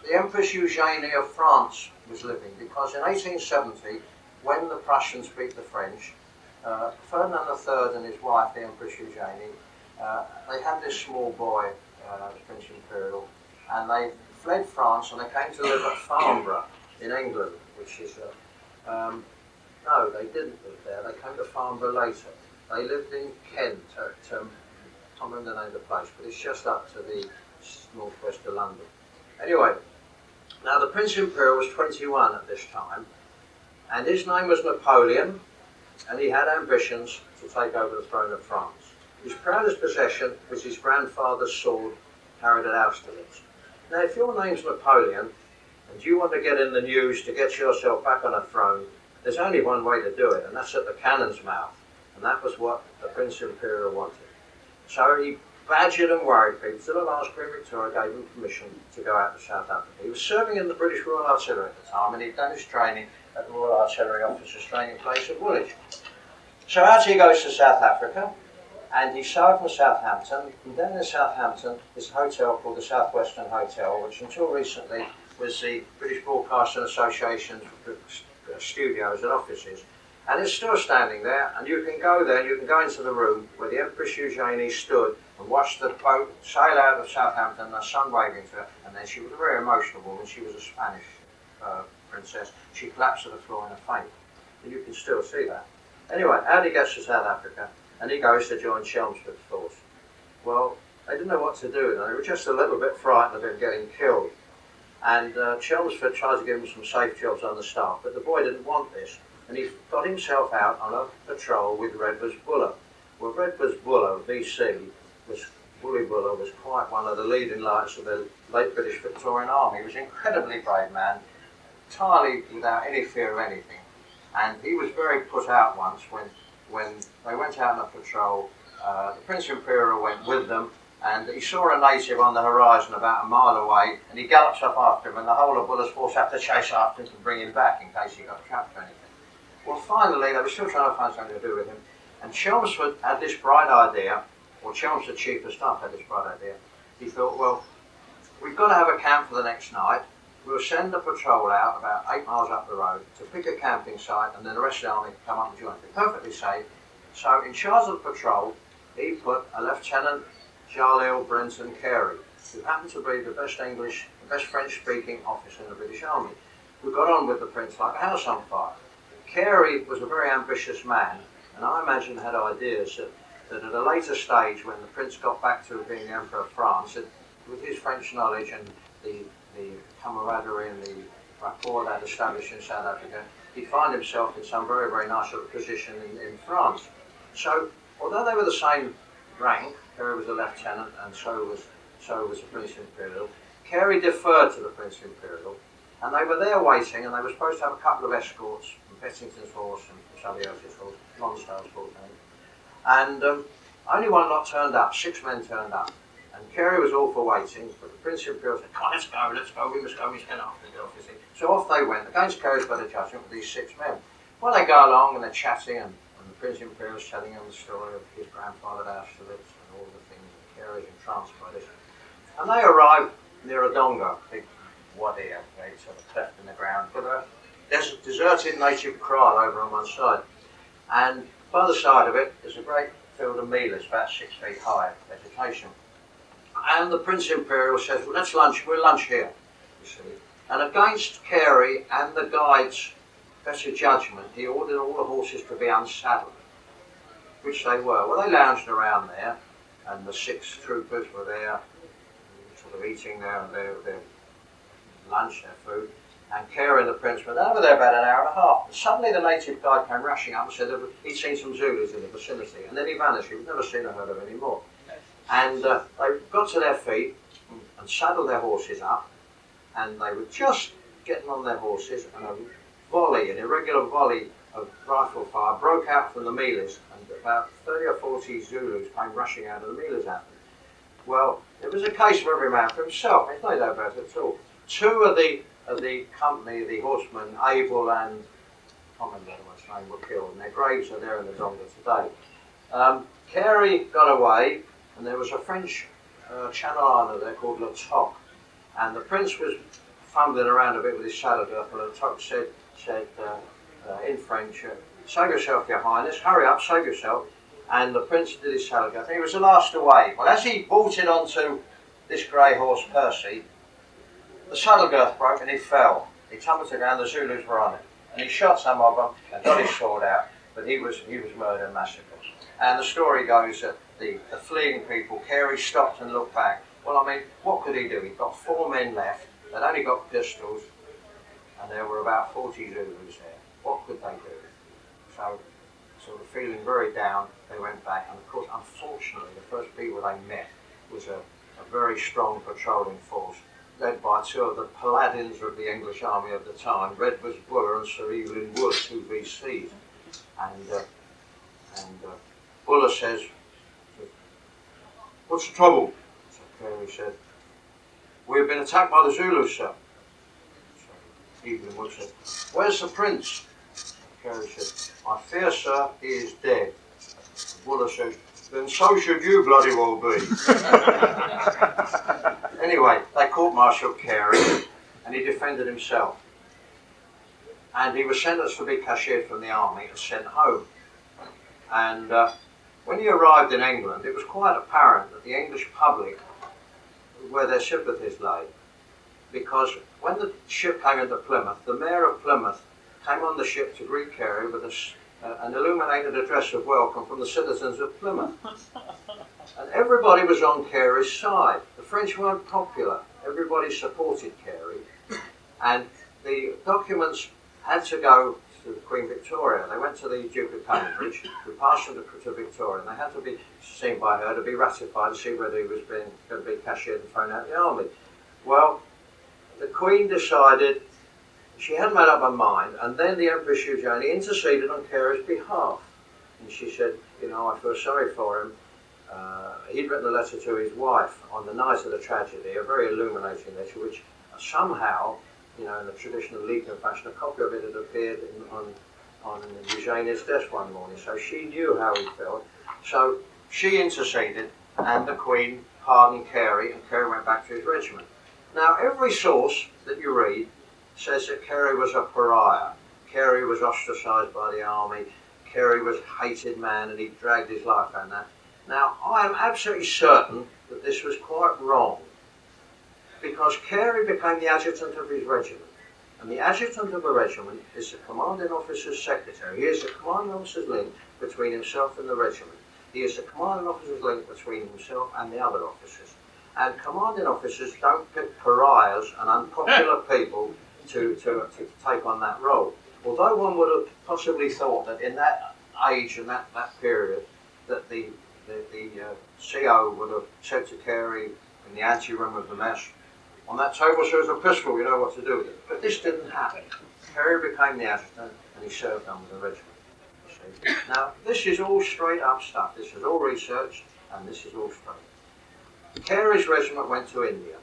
the Empress Eugénie of France was living, because in 1870, when the Prussians beat the French, Ferdinand III and his wife, the Empress Eugénie, they had this small boy, Prince Imperial, and they fled France and they came to live at Farnborough in England, which is no, they didn't live there. They came to Farnborough later. They lived in Kent at, I can't remember the name of the place, but it's just up to the northwest of London. Anyway, now the Prince Imperial was 21 at this time, and his name was Napoleon, and he had ambitions to take over the throne of France. His proudest possession was his grandfather's sword carried at Austerlitz. Now, if your name's Napoleon, and you want to get in the news to get yourself back on a throne, there's only one way to do it, and that's at the cannon's mouth. And that was what the Prince Imperial wanted. So he badgered and worried people till the last Queen Victoria gave him permission to go out to South Africa. He was serving in the British Royal Artillery at the time, and he'd done his training at the Royal Artillery Officers Training Place at Woolwich. So out he goes to South Africa, and he sailed from Southampton, and then in Southampton is a hotel called the South Western Hotel, which until recently was the British Broadcasting Association's studios and offices. And it's still standing there, and you can go there, and you can go into the room where the Empress Eugénie stood and watch the boat sail out of Southampton, the sun waving to her, and then she was a very emotional woman. She was a Spanish princess. She collapsed to the floor in a faint, and you can still see that. Anyway, out he gets to South Africa, and he goes to join Chelmsford's force. Well, they didn't know what to do, and they were just a little bit frightened of him getting killed. And Chelmsford tried to give him some safe jobs on the staff, but the boy didn't want this, and he got himself out on a patrol with Redvers Buller. Well, Redvers Buller, VC, Bully Buller was quite one of the leading lights of the late British Victorian Army. He was an incredibly brave man, entirely without any fear of anything. And he was very put out once when they went out on a patrol. The Prince Imperial went with them, and he saw a native on the horizon about a mile away, and he gallops up after him, and the whole of Buller's force had to chase after him to bring him back in case he got trapped or anything. Well, finally, they were still trying to find something to do with him, and Chelmsford had this bright idea, or Chelmsford Chief of Staff had this bright idea. He thought, well, we've got to have a camp for the next night. We'll send a patrol out about 8 miles up the road to pick a camping site, and then the rest of the army can come up and join us. They're perfectly safe. So in charge of the patrol, he put a Lieutenant Jalil Brenton Carey, who happened to be the best English, the best French-speaking officer in the British Army, who got on with the Prince like a house on fire. Carey was a very ambitious man, and I imagine had ideas that at a later stage, when the Prince got back to being the Emperor of France, with his French knowledge and the camaraderie and the rapport that established in South Africa, he'd find himself in some very, very nice little position in France. So, although they were the same rank, Carey was a lieutenant and so was the Prince Imperial, Carey deferred to the Prince Imperial, and they were there waiting, and they were supposed to have a couple of escorts from Bettington's horse and from somebody else's horse, Lonsdale's horse, and only one lot turned up, 6 men turned up. And Carey was all for waiting, but the Prince Imperial said, come on, let's go, we must go, we must get after the office. So off they went, against Carey's better judgment, with these 6 men. Well, they go along and they're chatting, and the Prince Imperial's telling them the story of his grandfather at Austerlitz and all the things, and Carey's entranced by this. And they arrive near a donga, big wadi, okay, sort of cleft in the ground, with a deserted native kraal over on one side. And by the side of it, there's a great field of mealers, about 6 feet high, vegetation. And the Prince Imperial says, well, we'll lunch here, you see. And against Carey and the guide's better judgment, he ordered all the horses to be unsaddled, which they were. Well, they lounged around there, and the 6 troopers were there, sort of eating their lunch, their food. And Carey and the Prince were over there about an hour and a half. And suddenly the native guide came rushing up and said that he'd seen some Zulus in the vicinity. And then he vanished. He'd never seen or heard of any more. And they got to their feet and saddled their horses up. And they were just getting on their horses, and an irregular volley of rifle fire broke out from the mealers. And about 30 or 40 Zulus came rushing out of the mealers at them. Well, it was a case for every man for himself. There's no doubt about it at all. 2 of the company, the horsemen, Abel and I can't remember anyone's name, were killed, and their graves are there in the donga today. Carey got away, and there was a French Channel Islander there called Le Toc, and the Prince was fumbling around a bit with his saddle girth, and Le Toc said in French, save yourself, your highness, hurry up, save yourself. And the Prince did his saddle girth, and he was the last away. Well, as he bolted onto this grey horse, Percy, the saddle girth broke and he fell. He tumbled to the ground, the Zulus were on it. And he shot some of them and got his sword out, but he was murdered and massacred. And the story goes that the fleeing people, Carey stopped and looked back. Well, I mean, what could he do? He'd got 4 men left, they'd only got pistols, and there were about 40 Zulus there. What could they do? So, sort of feeling very down, they went back. And of course, unfortunately, the first people they met was a very strong patrolling force, led by 2 of the paladins of the English army of the time, Redvers Buller and Sir Evelyn Wood, 2 VCs. And Buller says, what's the trouble? So Carey said, we've been attacked by the Zulus, sir. So Evelyn Wood said, where's the Prince? Carey said, I fear, sir, he is dead. Buller says, then so should you bloody well be. Anyway, they court-martialed Carey, and he defended himself. And he was sentenced to be cashiered from the army and sent home. And when he arrived in England, it was quite apparent that the English public, where their sympathies lay, because when the ship came into Plymouth, the mayor of Plymouth came on the ship to greet Carey with an illuminated address of welcome from the citizens of Plymouth. And everybody was on Carey's side. The French weren't popular. Everybody supported Carey. And the documents had to go to Queen Victoria. They went to the Duke of Cambridge, who passed them to Victoria, and they had to be seen by her to be ratified to see whether he was going to be cashiered and thrown out of the army. Well, the Queen decided, she hadn't made up her mind, and then the Empress Eugenie interceded on Carey's behalf. And she said, you know, I feel sorry for him. He'd written a letter to his wife on the night of the tragedy, a very illuminating letter, which somehow, you know, in the traditional legal fashion, a copy of it had appeared on Eugenie's desk one morning. So she knew how he felt. So she interceded, and the Queen pardoned Carey, and Carey went back to his regiment. Now, every source that you read says that Carey was a pariah. Carey was ostracised by the army. Carey was a hated man, and he dragged his life out of that. Now, I am absolutely certain that this was quite wrong, because Carey became the adjutant of his regiment. And the adjutant of a regiment is the commanding officer's secretary. He is the commanding officer's link between himself and the regiment. He is the commanding officer's link between himself and the other officers. And commanding officers don't pick pariahs and unpopular people to take on that role. Although one would have possibly thought that in that age and that period that the CO would have said to Carey in the anteroom of the mess, on that table there's a pistol, you know what to do with it. But this didn't happen. Carey became the adjutant and he served under the regiment. Now, this is all straight up stuff. This is all researched and this is all straight. Carey's regiment went to India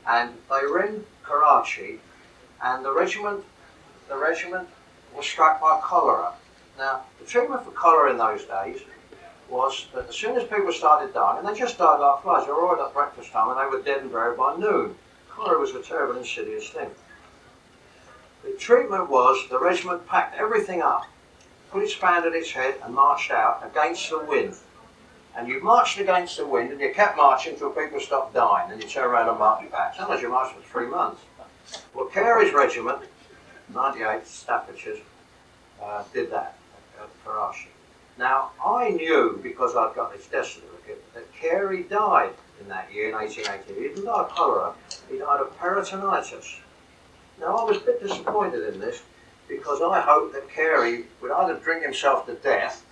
and they were in Karachi, and the regiment was struck by cholera. Now, the treatment for cholera in those days was that as soon as people started dying, and they just died like flies, they were all at breakfast time and they were dead and buried by noon. Cholera was a terrible insidious thing. The treatment was the regiment packed everything up, put its band at its head and marched out against the wind. And you marched against the wind and you kept marching until people stopped dying, and you turn around and march back. Sometimes you marched for 3 months. Well, Carey's regiment, 98 Staffordshire's, did that at Karachi. Now, I knew, because I'd got this death certificate, that Carey died in that year, in 1880. He didn't die of cholera, he died of peritonitis. Now, I was a bit disappointed in this, because I hoped that Carey would either drink himself to death,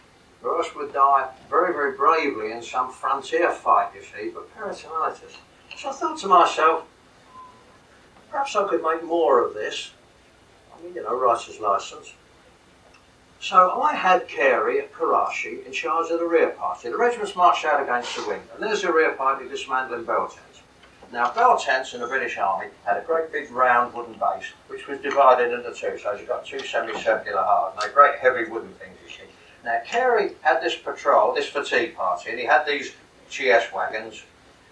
or else would die very, very bravely in some frontier fight, you see, but peritonitis. So I thought to myself, perhaps I could make more of this. I mean, you know, writer's license. So I had Carey at Karachi in charge of the rear party. The regiments marched out against the wind, and there's the rear party dismantling bell tents. Now, bell tents in the British Army had a great big round wooden base, which was divided into two, so you've got two semicircular hard, and they're great heavy wooden things, you see. Now, Carey had this patrol, this fatigue party, and he had these GS wagons,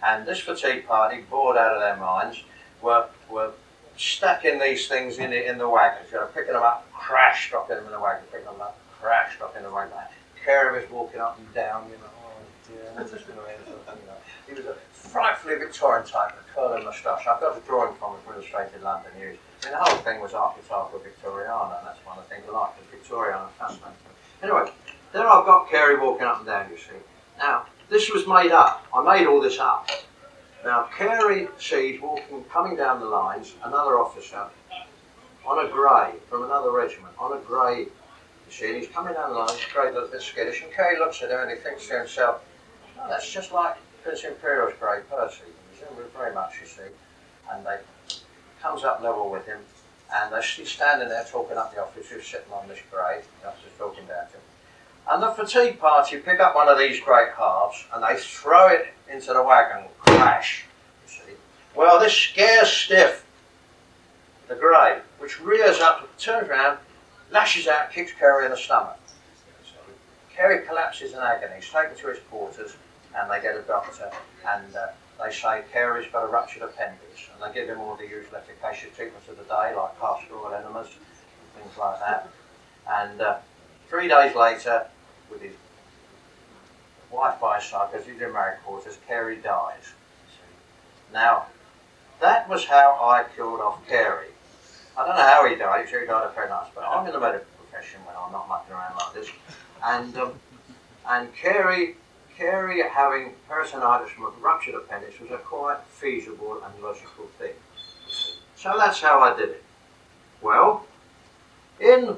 and this fatigue party, bored out of their minds, were stacking these things in the wagons, you know, picking them up, crash, dropping them in the wagon, picking them up, crash, dropping them in the wagon. Carey was walking up and down, you know, oh dear, and just going to end something, you know. He was a frightfully Victorian type, a curling moustache. I've got a drawing from it from Illustrated London News. I mean, the whole thing was archetypal Victoriana, and that's one of the things I like, because Victoriana fascinating. Anyway, there I've got Carey walking up and down, you see. Now, this was made up. I made all this up. Now, Carey sees coming down the lines, another officer on a grey from another regiment, on a grey, you see, and he's coming down the lines, grey, a little bit skittish, and Carey looks at him and he thinks to himself, oh, that's just like Prince Imperial's grey Percy. He resembles him very much, you see. And they comes up level with him, and he's standing there talking up the officer who's sitting on this grey, the officer's talking down to him. And the fatigue party pick up one of these great halves and they throw it into the wagon, crash, you see. Well, this scares stiff the grey, which rears up, turns around, lashes out, kicks Carey in the stomach. So Carey collapses in agony. He's taken to his quarters and they get a doctor, and they say Carey's got a ruptured appendix, and they give him all the usual efficacious treatments of the day, like castor oil enemas and things like that. And 3 days later, with his wife by his side, because he's in married quarters, Carey dies. Now, that was how I killed off Carey. I don't know how he died, he died of peritonitis, but I'm in the medical profession when I'm not mucking around like this. And Carey having peritonitis from a ruptured appendix was a quite feasible and logical thing. So So that's how I did it. Well, in,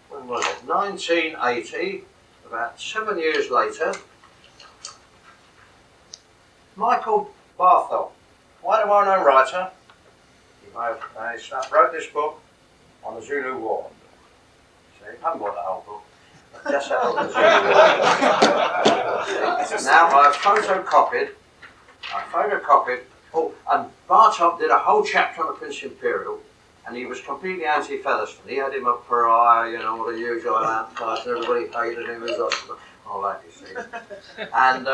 when was it, 1980, about 7 years later, Michael Barthel, quite a well-known writer, he wrote this book on the Zulu War. See, I haven't got the whole book. Just that on the Zulu War. Now I've photocopied, and Bartop did a whole chapter on the Prince Imperial, and he was completely anti-Featherstone. He had him a pariah, you know, all the usual outcasts, and everybody hated him, he was all that, you see. And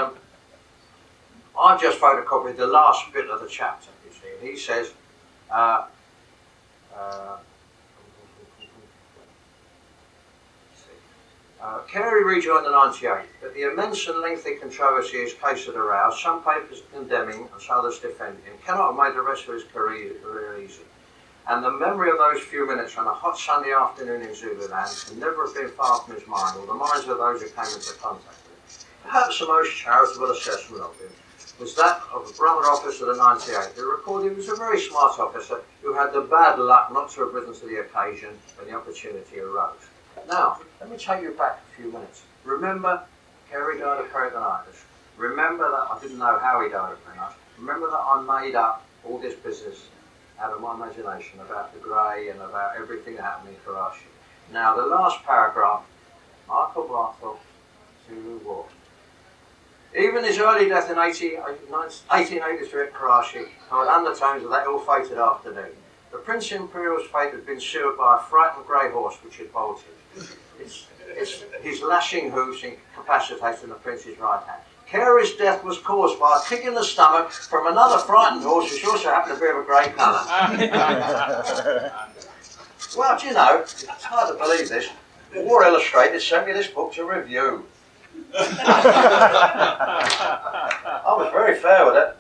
I've just photocopied the last bit of the chapter, you see, and he says, Carey rejoined the 98, but the immense and lengthy controversy his case had aroused, some papers condemning and others defending him, cannot have made the rest of his career easy. And the memory of those few minutes on a hot Sunday afternoon in Zululand can never have been far from his mind, or the minds of those who came into contact with him. Perhaps the most charitable assessment of him was that of a brother officer of the 98, who recorded he was a very smart officer who had the bad luck not to have risen to the occasion when the opportunity arose. Now, let me take you back a few minutes. Remember, Carey died of peritonitis. Remember that I didn't know how he died of peritonitis. Remember that I made up all this business out of my imagination about the grey and about everything that happened in Karachi. Now, the last paragraph, Michael Barthel, Zulu War. Even his early death in 1883 at Karachi held undertones of that ill-fated afternoon. The Prince Imperial's fate had been sealed by a frightened grey horse which had bolted. His lashing hoofs incapacitating the Prince's right hand. Carey's death was caused by a kick in the stomach from another frightened horse which also happened to be of a grey colour. Well, do you know, it's hard to believe this, War Illustrated sent me this book to review. I was very fair with it.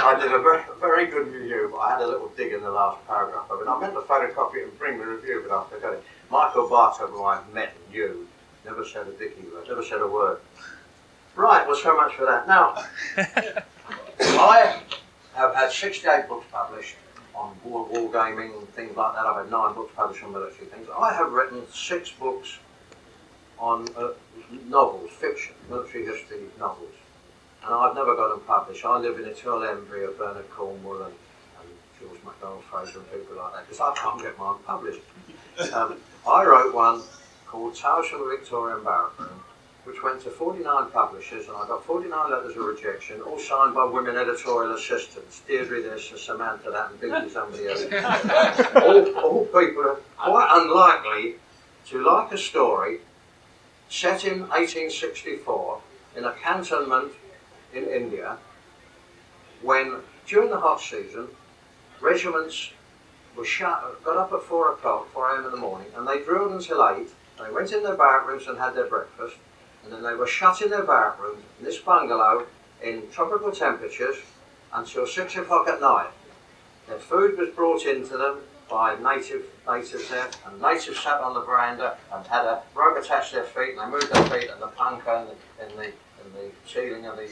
I did a very good review, but I had a little dig in the last paragraph of it. I meant to photocopy it and bring the review, but I forgot it. Michael Bartop, who I met and knew, never said a dicky word, never said a word. Right, well, so much for that. Now, I have had 68 books published on war gaming and things like that. I've had 9 books published on military things. I have written 6 books on novels, fiction, military history novels. And I've never got them published. I live in eternal envy of Bernard Cornwell and George MacDonald Fraser and people like that, because I can't get mine published. I wrote one called Tales from the Victorian Barrack Room, which went to 49 publishers, and I got 49 letters of rejection, all signed by women editorial assistants, Deirdre this and Samantha that and Binky somebody else. all people are quite unlikely to like a story set in 1864 in a cantonment in India, when during the hot season regiments were got up at 4 a.m. in the morning, and they drilled until 8. They went in their barrack rooms and had their breakfast, and then they were shut in their barrack rooms in this bungalow in tropical temperatures until 6 o'clock at night. Their food was brought into them by natives there, and natives sat on the veranda and had a rope attached to their feet, and they moved their feet, and the punka and the ceiling of the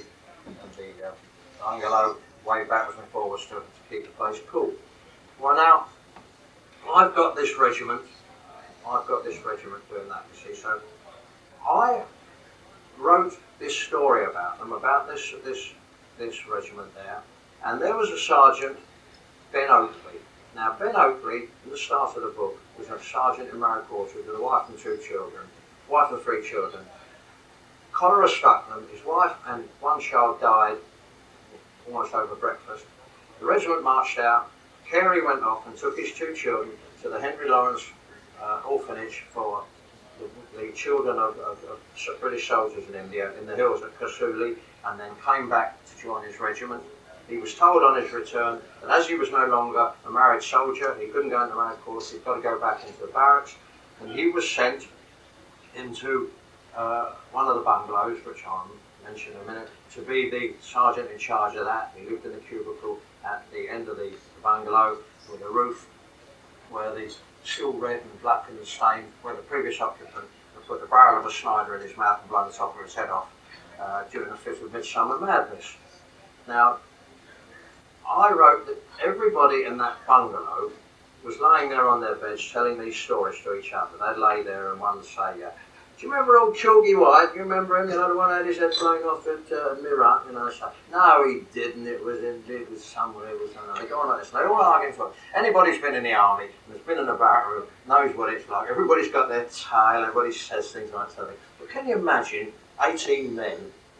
bungalow way backwards and forwards to keep the place cool. Well, now I've got this regiment doing that, you see. So I wrote this story about them, about this regiment there, and there was a sergeant, Ben Oakley. Now, Ben Oakley, in the start of the book, was a sergeant in married quarters with a wife and 3 children. Cholera struck them. His wife and 1 child died almost over breakfast. The regiment marched out. Carey went off and took his 2 children to the Henry Lawrence orphanage for the children of British soldiers in India, in the hills at Kasuli, and then came back to join his regiment. He was told on his return that as he was no longer a married soldier, he couldn't go into married quarters, he'd got to go back into the barracks, and he was sent into one of the bungalows, which I'll mention in a minute, to be the sergeant in charge of that. He lived in a cubicle at the end of the bungalow with a roof where the still red and black and stained, where the previous occupant had put the barrel of a Snider in his mouth and blown the top of his head off during a fit of midsummer madness. Now, I wrote that everybody in that bungalow was lying there on their beds telling these stories to each other. They'd lay there and one would say, do you remember old Chalky White? Do you remember him? You know, the one who had his head blown off at Mirror? You know, so, no, he didn't. It was somewhere. It was another. They go on like this. They all arguing for it. Anybody who's been in the army and has been in a barrack room knows what it's like. Everybody's got their tale. Everybody says things like that. But can you imagine 18 men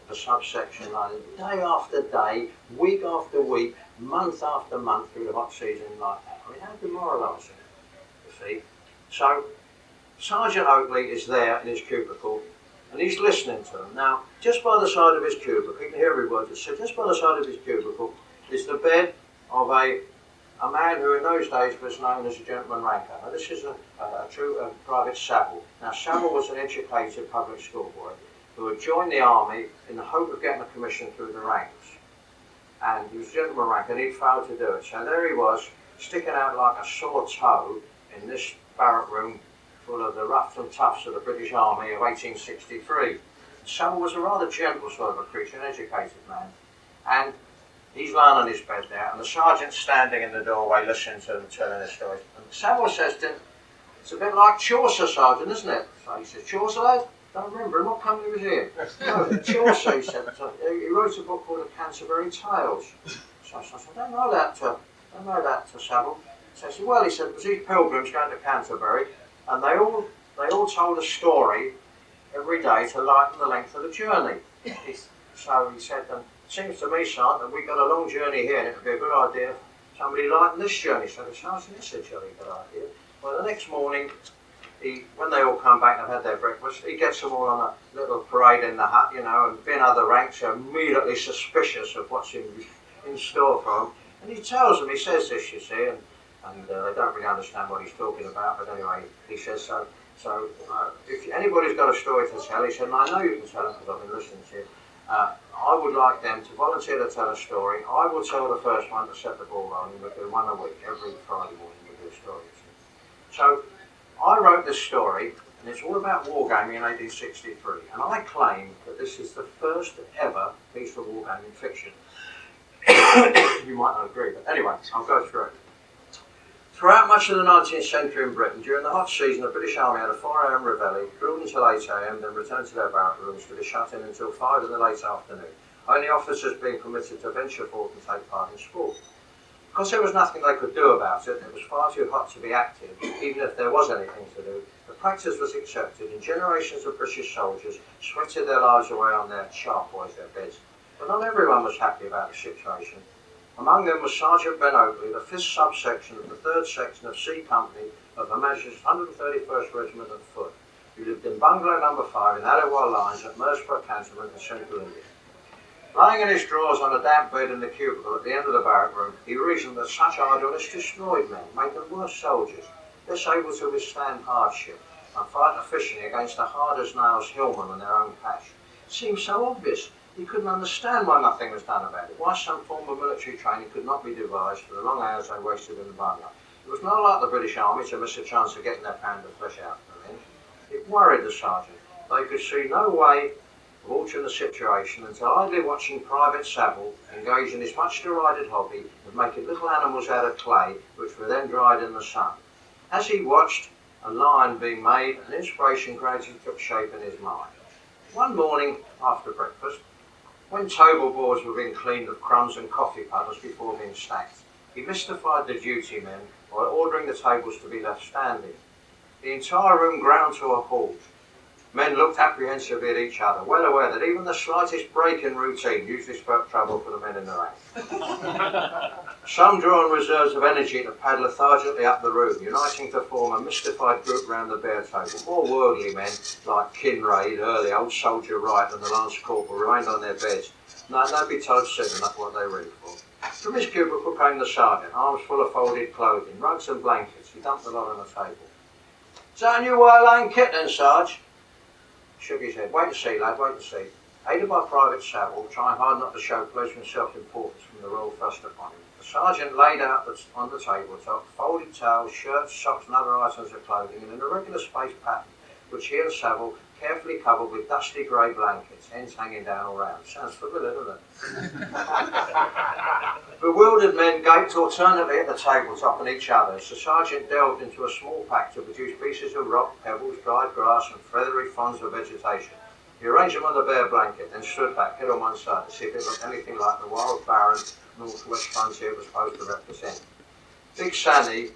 of a subsection like that, day after day, week after week, month after month through the hot season like that? I mean, how demoralising, you see. So Sergeant Oakley is there in his cubicle and he's listening to them. Now, just by the side of his cubicle, you can hear every word that's said, just by the side of his cubicle is the bed of a man who in those days was known as a gentleman ranker. Now, this is a true Private Saville. Now, Saville was an educated public school boy who had joined the army in the hope of getting a commission through the ranks. And he was a gentleman ranker and he'd failed to do it. So there he was, sticking out like a sore toe in this barrack room full of the roughs and toughs of the British Army of 1863. Saville was a rather gentle sort of a creature, an educated man. And he's lying on his bed there, and the sergeant's standing in the doorway listening to them telling their stories. And Saville says to him, it's a bit like Chaucer, Sergeant, isn't it? So he says, Chaucer, lad? Don't remember him, what company was he in? No, Chaucer, he said. So he wrote a book called The Canterbury Tales. So I said, I don't know that, Saville. So he said, well, he said, it was these pilgrims going to Canterbury, and they all told a story every day to lighten the length of the journey. So he said, it seems to me, Sergeant, that we've got a long journey here, and it would be a good idea if somebody lighten this journey. So the Sergeant, it's a jolly good idea. Well, the next morning, when they all come back and have had their breakfast, he gets them all on a little parade in the hut, you know, and being other ranks are immediately suspicious of what's in store for them. And he tells them, he says this, you see, and they don't really understand what he's talking about, but anyway, he says so. So if anybody's got a story to tell, he said, and I know you can tell them because I've been listening to you, I would like them to volunteer to tell a story. I will tell the first one to set the ball rolling. We'll do one a week, every Friday morning we'll do a story. So I wrote this story, and it's all about wargaming in 1863, and I claim that this is the first ever piece of wargaming fiction. You might not agree, but anyway, I'll go through it. Throughout much of the 19th century in Britain, during the hot season, the British Army had a 4 a.m. reveille, drilled until 8 a.m, then returned to their barrack rooms to be shut in until 5 in the late afternoon, only officers being permitted to venture forth and take part in sport. Because there was nothing they could do about it, and it was far too hot to be active, even if there was anything to do, the practice was accepted, and generations of British soldiers sweated their lives away on their sharp boys, their beds. But not everyone was happy about the situation. Among them was Sergeant Ben Oakley, the 5th subsection of the 3rd section of C Company of Her Majesty's 131st Regiment of Foot, who lived in bungalow number 5 in Aliwal Lines at Mersborough Cantonment in central India. Lying in his drawers on a damp bed in the cubicle at the end of the barrack room, he reasoned that such idleness destroyed men, made them worse soldiers, less able to withstand hardship, and fight efficiently against the hard-as-nails hillmen on their own patch. It seemed so obvious. He couldn't understand why nothing was done about it, why some form of military training could not be devised for the long hours they wasted in the bungalow. It was not like the British Army to miss a chance of getting their pound of flesh out of the men. It worried the sergeant. They could see no way of altering the situation until idly watching Private Saville engage in his much derided hobby of making little animals out of clay, which were then dried in the sun. As he watched a line being made, an inspiration gradually took shape in his mind. One morning after breakfast, when table boards were being cleaned of crumbs and coffee puddles before being stacked, he mystified the duty men by ordering the tables to be left standing. The entire room ground to a halt. Men looked apprehensively at each other, well aware that even the slightest break in routine usually spelt trouble for the men in the rank. Some drew on reserves of energy to pad lethargically up the room, uniting to form a mystified group round the bare table. More worldly men, like Kinraid, Early, Old Soldier Wright and the Lance Corporal, remained on their beds. No, they'd be told soon enough what they were ready for. From his cubicle came the sergeant, arms full of folded clothing, rugs and blankets. He dumped the lot on the table. Is that a new white-line kit then, Sarge? Shook his head. Wait and see, lad, wait and see. Aided by Private Saville, trying hard not to show pleasure and self-importance from the royal thrust upon him, the sergeant laid out on the tabletop folded towels, shirts, socks and other items of clothing in an irregular spaced pattern, which he and Saville carefully covered with dusty grey blankets, ends hanging down all round. Sounds familiar, doesn't it? Bewildered men gaped alternately at the tabletop and each other as the sergeant delved into a small pack to produce pieces of rock, pebbles, dried grass and feathery fronds of vegetation. He arranged them on the bare blanket, then stood back, head on one side, to see if it looked anything like the wild, barren, northwest frontier it was supposed to represent. Big Sandy,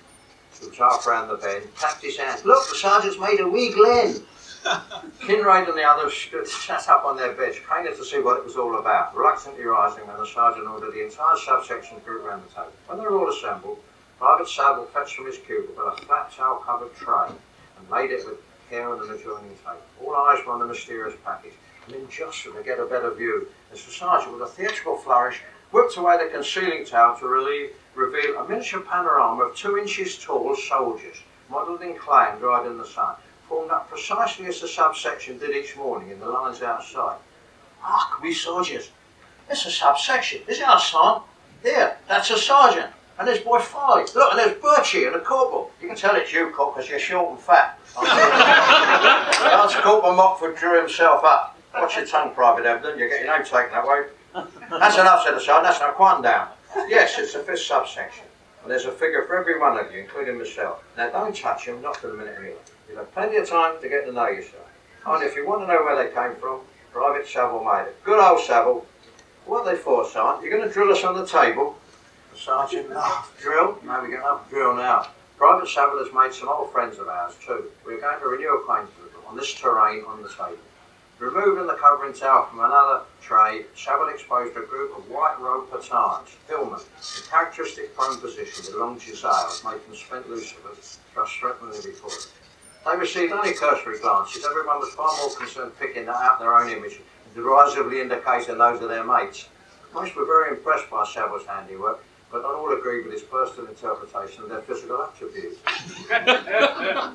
who was half round the bend, clapped his hands. Look, the sergeant's made a wee glen. Kinraid and the others sat up on their beds, craning to see what it was all about, reluctantly rising when the sergeant ordered the entire subsection group round the table. When they were all assembled, Private Saville fetched from his cubicle a flat towel-covered tray and laid it with care on an adjoining table. All eyes were on the mysterious package, and then jostled to get a better view as the sergeant, with a theatrical flourish, whipped away the concealing towel to reveal a miniature panorama of 2 inches tall soldiers, modelled in clay and dried in the sun, formed up precisely as the subsection did each morning in the lines outside. Hark, we soldiers! It's a subsection, is it, son? Here, that's a sergeant. And there's boy Folly. Look, and there's Birchie and a corporal. You can tell it's you, Corp, because you're short and fat. Lance Corporal Mockford drew himself up. Watch your tongue, Private Evelyn. You'll get your name taken that way. That's enough, said the sergeant. That's not quite down. Yes, it's the 5th subsection. And there's a figure for every one of you, including myself. Now, don't touch him, not for the minute anyway. You'll have plenty of time to get to know yourself. And if you want to know where they came from, Private Saville made it. Good old Saville. What are they for, Sergeant? You're going to drill us on the table? The sergeant laughed. Drill? No, we're going to have to drill now. Private Saville has made some old friends of ours too. We're going to renew acquaintance with them on this terrain on the table. Removing the covering towel from another tray, Saville exposed a group of white-robed Pathans, hillmen, in characteristic prone position with long gisails, making spent Lucifers thrust threateningly before them. They received only cursory glances. Everyone was far more concerned picking out their own image and derisively indicating those of their mates. Most were very impressed by Saville's handiwork, but not all agreed with his personal interpretation of their physical attributes.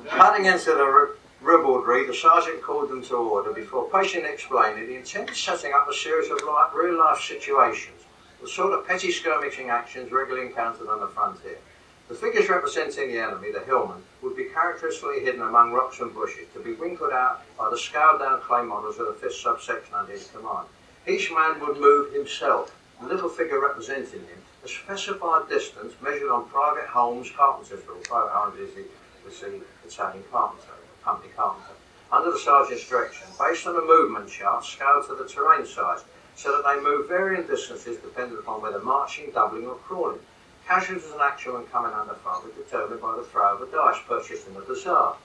Cutting into the ribaldry, the sergeant called them to order before patiently explaining the intended setting up a series of real-life situations, the sort of petty skirmishing actions regularly encountered on the frontier. The figures representing the enemy, the hillmen, would be characteristically hidden among rocks and bushes, to be winkled out by the scaled-down clay models of the 5th subsection under his command. Each man would move himself, the little figure representing him, a specified distance measured on Private Holmes' carpenter's rule. Private Holmes is the Italian carpenter, company carpenter, under the sergeant's direction, based on a movement chart scaled to the terrain size, so that they move varying distances depending upon whether marching, doubling or crawling. Casualties and actual and coming under fire were determined by the throw of a dice purchased in the bazaar.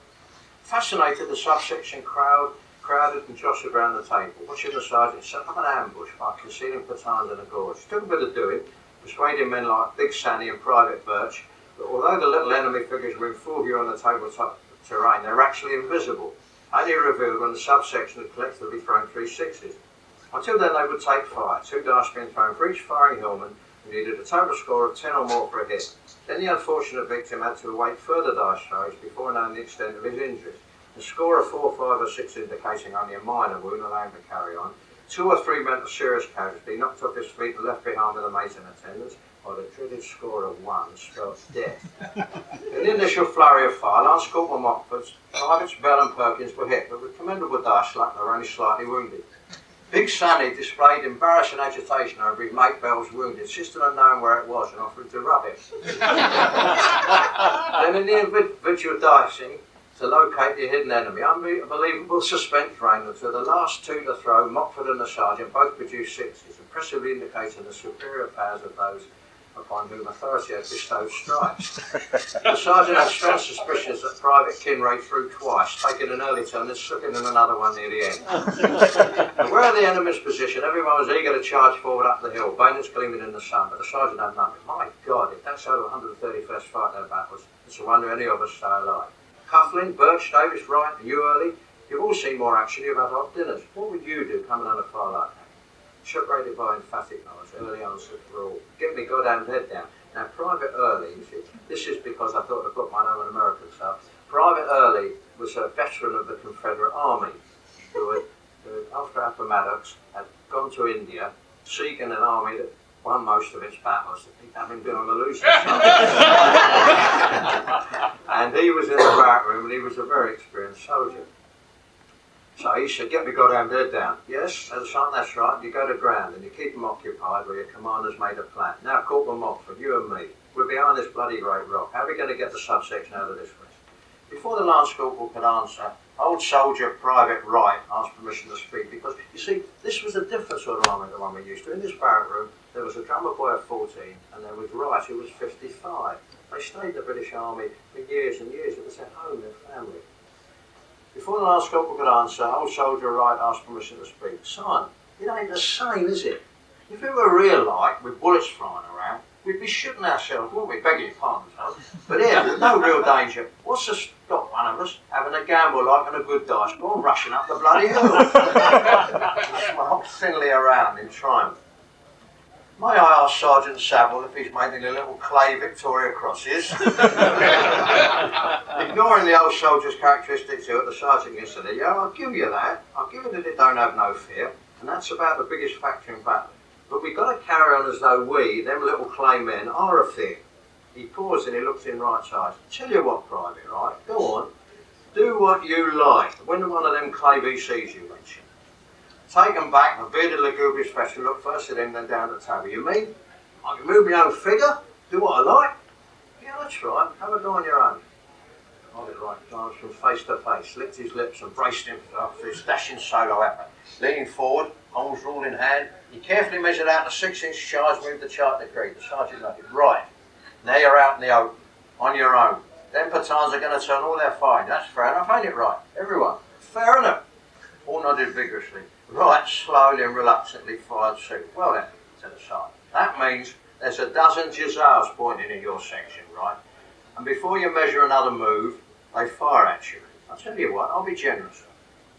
Fascinated, the subsection crowded and jostled round the table, watching the sergeant set up an ambush by concealing Pathans in a gorge. It took a bit of doing, persuading men like Big Sandy and Private Birch, but although the little enemy figures were in full view on the tabletop terrain, they were actually invisible, only revealed when the subsection had collectively thrown 3 sixes. Until then they would take fire, 2 dice being thrown for each firing hillman, who needed a total score of 10 or more for a hit. Then the unfortunate victim had to await further dice throws before knowing the extent of his injuries. A score of 4, 5 or 6 indicating only a minor wound allowing him to carry on. 2 or 3 meant a serious casualty, knocked off his feet and left behind with a mate in attendance, while the dreaded score of 1 spelled death. In the initial flurry of fire, Lance Corporal Mockford's, Privates Bell and Perkins were hit, but with commendable dice luck they were only slightly wounded. Big Sandy displayed embarrassing agitation over his mate Bell's wound, insisting on knowing where it was and offering to rub it. Then in the individual dicing, to locate the hidden enemy, unbelievable suspense reigned until the last 2 to throw, Mockford and the sergeant both produced 6s, impressively indicating the superior powers of those upon whom authority had bestowed stripes. The sergeant had strong suspicions that Private Kinraid threw twice, taking an early turn and slipping in another one near the end. Aware of the enemy's position, everyone was eager to charge forward up the hill, bayonets gleaming in the sun, but the sergeant had nothing. My God, if that's how the 131st fight their battles, it's a wonder any of us stay alive. Coughlin, Birch, Davis, Wright, and you, Early, you've all seen more action, you've had hot dinners. What would you do coming under fire like that? Separated by emphatic knowledge, Early answered for all. Give me goddamn head down. Now, Private Early, you see, this is because I thought I'd put my name in American stuff. Private Early was a veteran of the Confederate Army who after Appomattox, had gone to India, seeking an army that won most of its battles, having been on the losing side. And he was in the barrack room, and he was a very experienced soldier. So he said, get me goddamn dead down. Yes, said the sergeant, that's right. You go to ground and you keep them occupied where your commander's made a plan. Now, Corporal Mockford, you and me, we're behind this bloody great rock. How are we going to get the subsection out of this place? Before the Lance Corporal could answer, old soldier Private Wright asked permission to speak because, you see, this was a different sort of army than the one we used to. In this barrack room, there was a drummer boy of 14 and there was Wright who was 55. They stayed in the British Army for years and years. It was their home, their family. Before the last corporal could answer, old soldier Wright asked permission to speak. Son, it ain't the same, is it? If it were real like, with bullets flying around, we'd be shooting ourselves, wouldn't we? Beg your pardon, son. But here, with no real danger, what's to stop one of us having a gamble like on a good dice ball and rushing up the bloody hill? He smiled thinly around in triumph. May I ask Sergeant Saville if he's making a little clay Victoria crosses? Ignoring the old soldier's characteristics here, the sergeant yesterday, yeah, I'll give you that. I'll give you that it don't have no fear, and that's about the biggest factor in battle. But we've got to carry on as though we, them little clay men, are a fear. He paused and he looked in Wright's eyes. Tell you what, Private Wright, go on. Do what you like. When one of them clay VCs you mentioned, take them back, the bearded lugubrious veteran looked first at him, then down the table. You mean I can move my own figure? Do what I like? Yeah, that's right. Have a go on your own. Private Wright glanced from face to face, licked his lips and braced himself for his dashing solo effort. Leaning forward, arms rule in hand, he carefully measured out the 6-inch charge, moved the chart degree. The sergeant nodded. Right. Now you're out in the open, on your own. Them Pathans are going to turn all their firing. That's fair enough, ain't it, Right? Everyone. Fair enough. All nodded vigorously. Wright slowly and reluctantly fired suit. Well then, said the sergeant, that means there's a dozen Jazars pointing in your section, right? And before you measure another move, they fire at you. I'll tell you what, I'll be generous.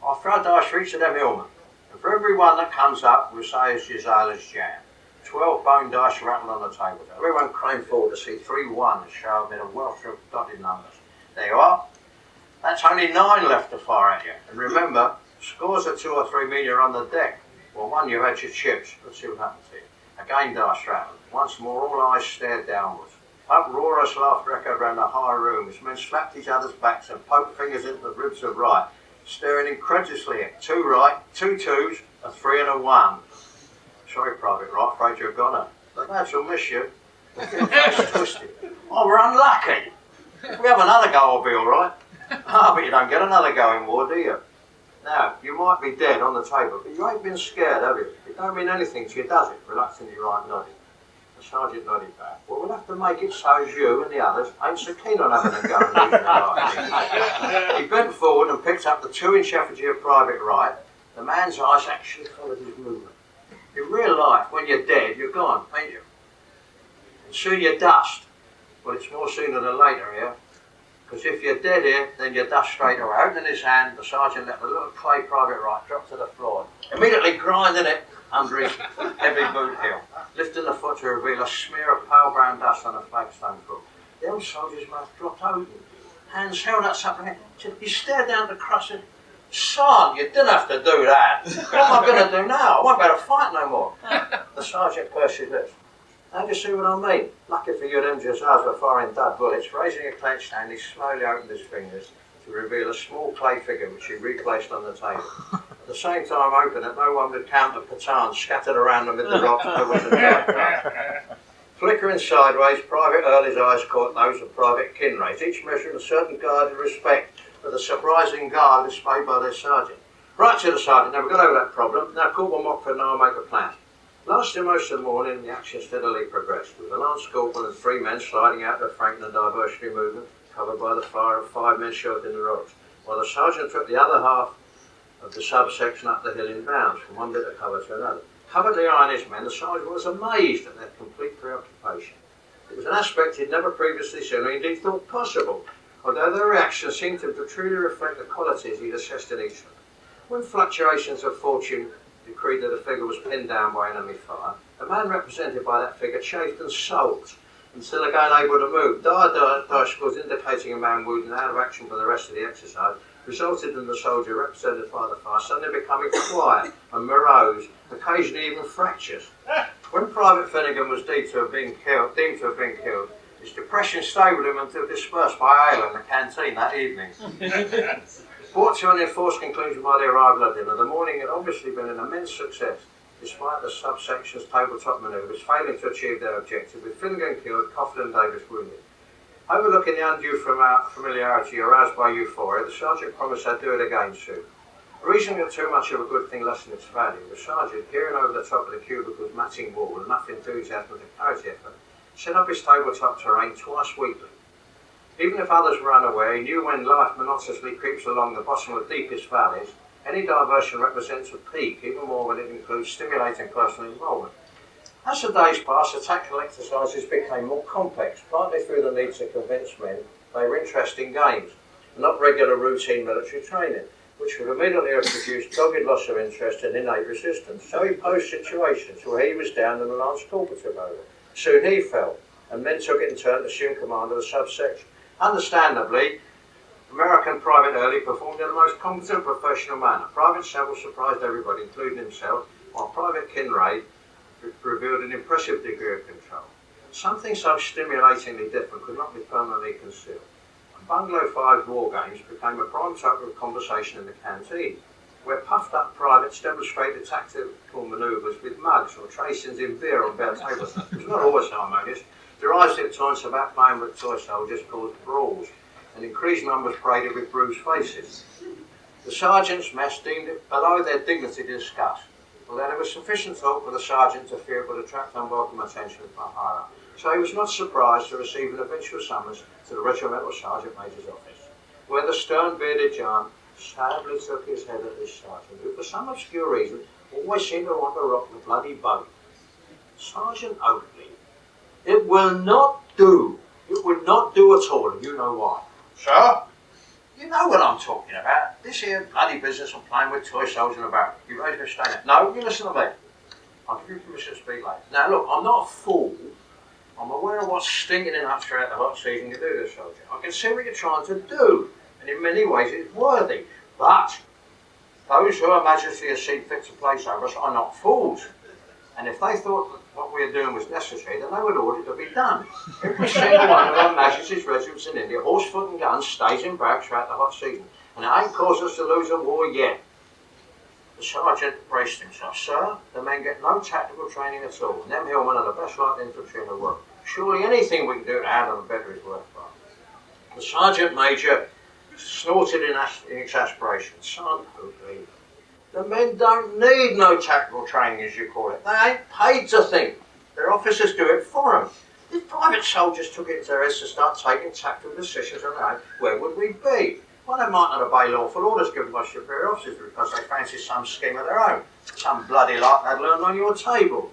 I'll throw a dice for each of them hillmen. And for every one that comes up, we'll say it's Jazala's jam. 12 bone dice rattle on the table. Everyone craned forward to see 3 1s show up in a welter of dotted numbers. There you are. That's only 9 left to fire at you. And remember, scores of 2 or 3 mean you're on the deck. Well, one, you've had your chips. Let's see what happens here. Again, dice rattled. Once more, all eyes stared downwards. Uproarious laughter echoed round the high room as men slapped each other's backs and poked fingers into the ribs of Wright, staring incredulously at 2 right, 2 2s, a 3 and a 1. Sorry, Private Wright, afraid you're goner. The lads will miss you. The thin face twisted. Oh, we're unlucky. If we have another go, I'll be all right. Ah, but you don't get another go in war, do you? Now, you might be dead on the table, but you ain't been scared, have you? It don't mean anything to you, does it? Reluctantly, Wright nodded. The sergeant nodded back. Well, we'll have to make it so as you and the others ain't so keen on having a go and losing their life. He bent forward and picked up the 2-inch effigy of Private Wright. The man's eyes actually followed his movement. In real life, when you're dead, you're gone, ain't you? And soon you're dust. Well, it's more sooner than later here. Because if you're dead here, then you're dust straight away. Opening his hand, the sergeant let the little clay Private Wright drop to the floor, immediately grinding it under his heavy boot heel, lifting the foot to reveal a smear of pale brown dust on the flagstone floor. The old soldier's mouth dropped open. Hands held up something. He stared down the crust and, son, you didn't have to do that. What am I going to do now? I won't be able to fight no more. The sergeant pursed his lips. How do you see what I mean? Lucky for you, them Jazars were firing dud bullets. Raising a clenched hand, he slowly opened his fingers to reveal a small clay figure which he replaced on the table. At the same time open it, no one would count the Pathans scattered around amid the rocks. Flickering sideways, Private Early's eyes caught those of Private Kinray's, each measuring a certain guarded respect for the surprising guard displayed by their sergeant. Right, said the sergeant, now we've got over that problem. Now Corporal Mockford and I'll make a plan. Lasting most of the morning, the action steadily progressed, with the Lance Corporal and 3 men sliding out to frank the diversionary movement, covered by the fire of 5 men shoved in the rocks, while the sergeant took the other half of the subsection up the hill in bounds, from one bit of cover to another. Covertly eyeing his men, the sergeant was amazed at their complete preoccupation. It was an aspect he'd never previously seen, or indeed thought possible, although their reactions seemed to truly reflect the qualities he'd assessed in each of them. When fluctuations of fortune decreed that a figure was pinned down by enemy fire, the man represented by that figure chafed and sulked until again able to move. Dire dice scores indicating a man wounded and out of action for the rest of the exercise resulted in the soldier represented by the fire suddenly becoming quiet and morose, occasionally even fractious. When Private Finnegan was deemed to have been killed, his depression stayed with him until dispersed by ale in the canteen that evening. Brought to an enforced conclusion by the arrival of dinner, the morning had obviously been an immense success, despite the subsection's tabletop manoeuvres failing to achieve their objective, with Finnegan killed, Coffin and Davis wounded. Overlooking the undue familiarity aroused by euphoria, the sergeant promised I'd do it again soon. Reasoning that too much of a good thing lessened its value, the sergeant, peering over the top of the cubicle's matting wall with enough enthusiasm to carry the effort, set up his tabletop terrain twice weekly. Even if others were unaware, he knew when life monotonously creeps along the bottom of the deepest valleys, any diversion represents a peak, even more when it includes stimulating personal involvement. As the days passed, the tactical exercises became more complex, partly through the need to convince men they were interesting games, and not regular routine military training, which would immediately have produced dogged loss of interest and innate resistance. So he posed situations where he was down and the Lance Corporal took over. Soon he fell, and men took it in turn to assume command of the subsection. Understandably, American Private Early performed in the most competent professional manner. Private Seville surprised everybody, including himself, while Private Kinraid revealed an impressive degree of control. Something so stimulatingly different could not be permanently concealed. Bungalow 5's war games became a prime topic of conversation in the canteen, where puffed-up privates demonstrated tactical manoeuvres with mugs or tracings in beer on bare tables. It was not always harmonious. Derisive taunts about playing with toy soldiers caused brawls, and increased numbers paraded with bruised faces. The sergeant's mess deemed it below their dignity to discuss, although there was sufficient talk for the sergeant to fear it would attract unwelcome attention from higher up. So he was not surprised to receive an eventual summons to the regimental sergeant major's office, where the stern bearded giant sadly took his head at this sergeant, who for some obscure reason always seemed to want to rock the bloody boat. Sergeant Oakley, it will not do. It will not do at all, and you know why. Sir? You know what I'm talking about. This here bloody business of playing with toy soldiers and about. You ready to stay there? No, you listen to me. I'll give you permission to speak later. Now look, I'm not a fool. I'm aware of what's stinking in up throughout the hot season to do this, soldier. I can see what you're trying to do, and in many ways it's worthy. But those who Her Majesty has seen fit to place over us are not fools. And if they thought that what we are doing was necessary, then they would order it to be done. Every single one of Her Majesty's regiments in India, horse, foot and guns, stays in barracks throughout the hot season. And it ain't caused us to lose a war yet. The sergeant braced himself. Sir, the men get no tactical training at all, and them hillmen are the best light infantry in the world. Surely anything we can do to add on better is worthwhile. The sergeant major snorted in exasperation. Son, Oakley, the men don't need no tactical training, as you call it. They ain't paid to think. Their officers do it for them. If private soldiers took it into their heads to start taking tactical decisions on their own, where would we be? Well, they might not obey lawful orders given by superior officers because they fancy some scheme of their own. Some bloody lot they'd learned on your table.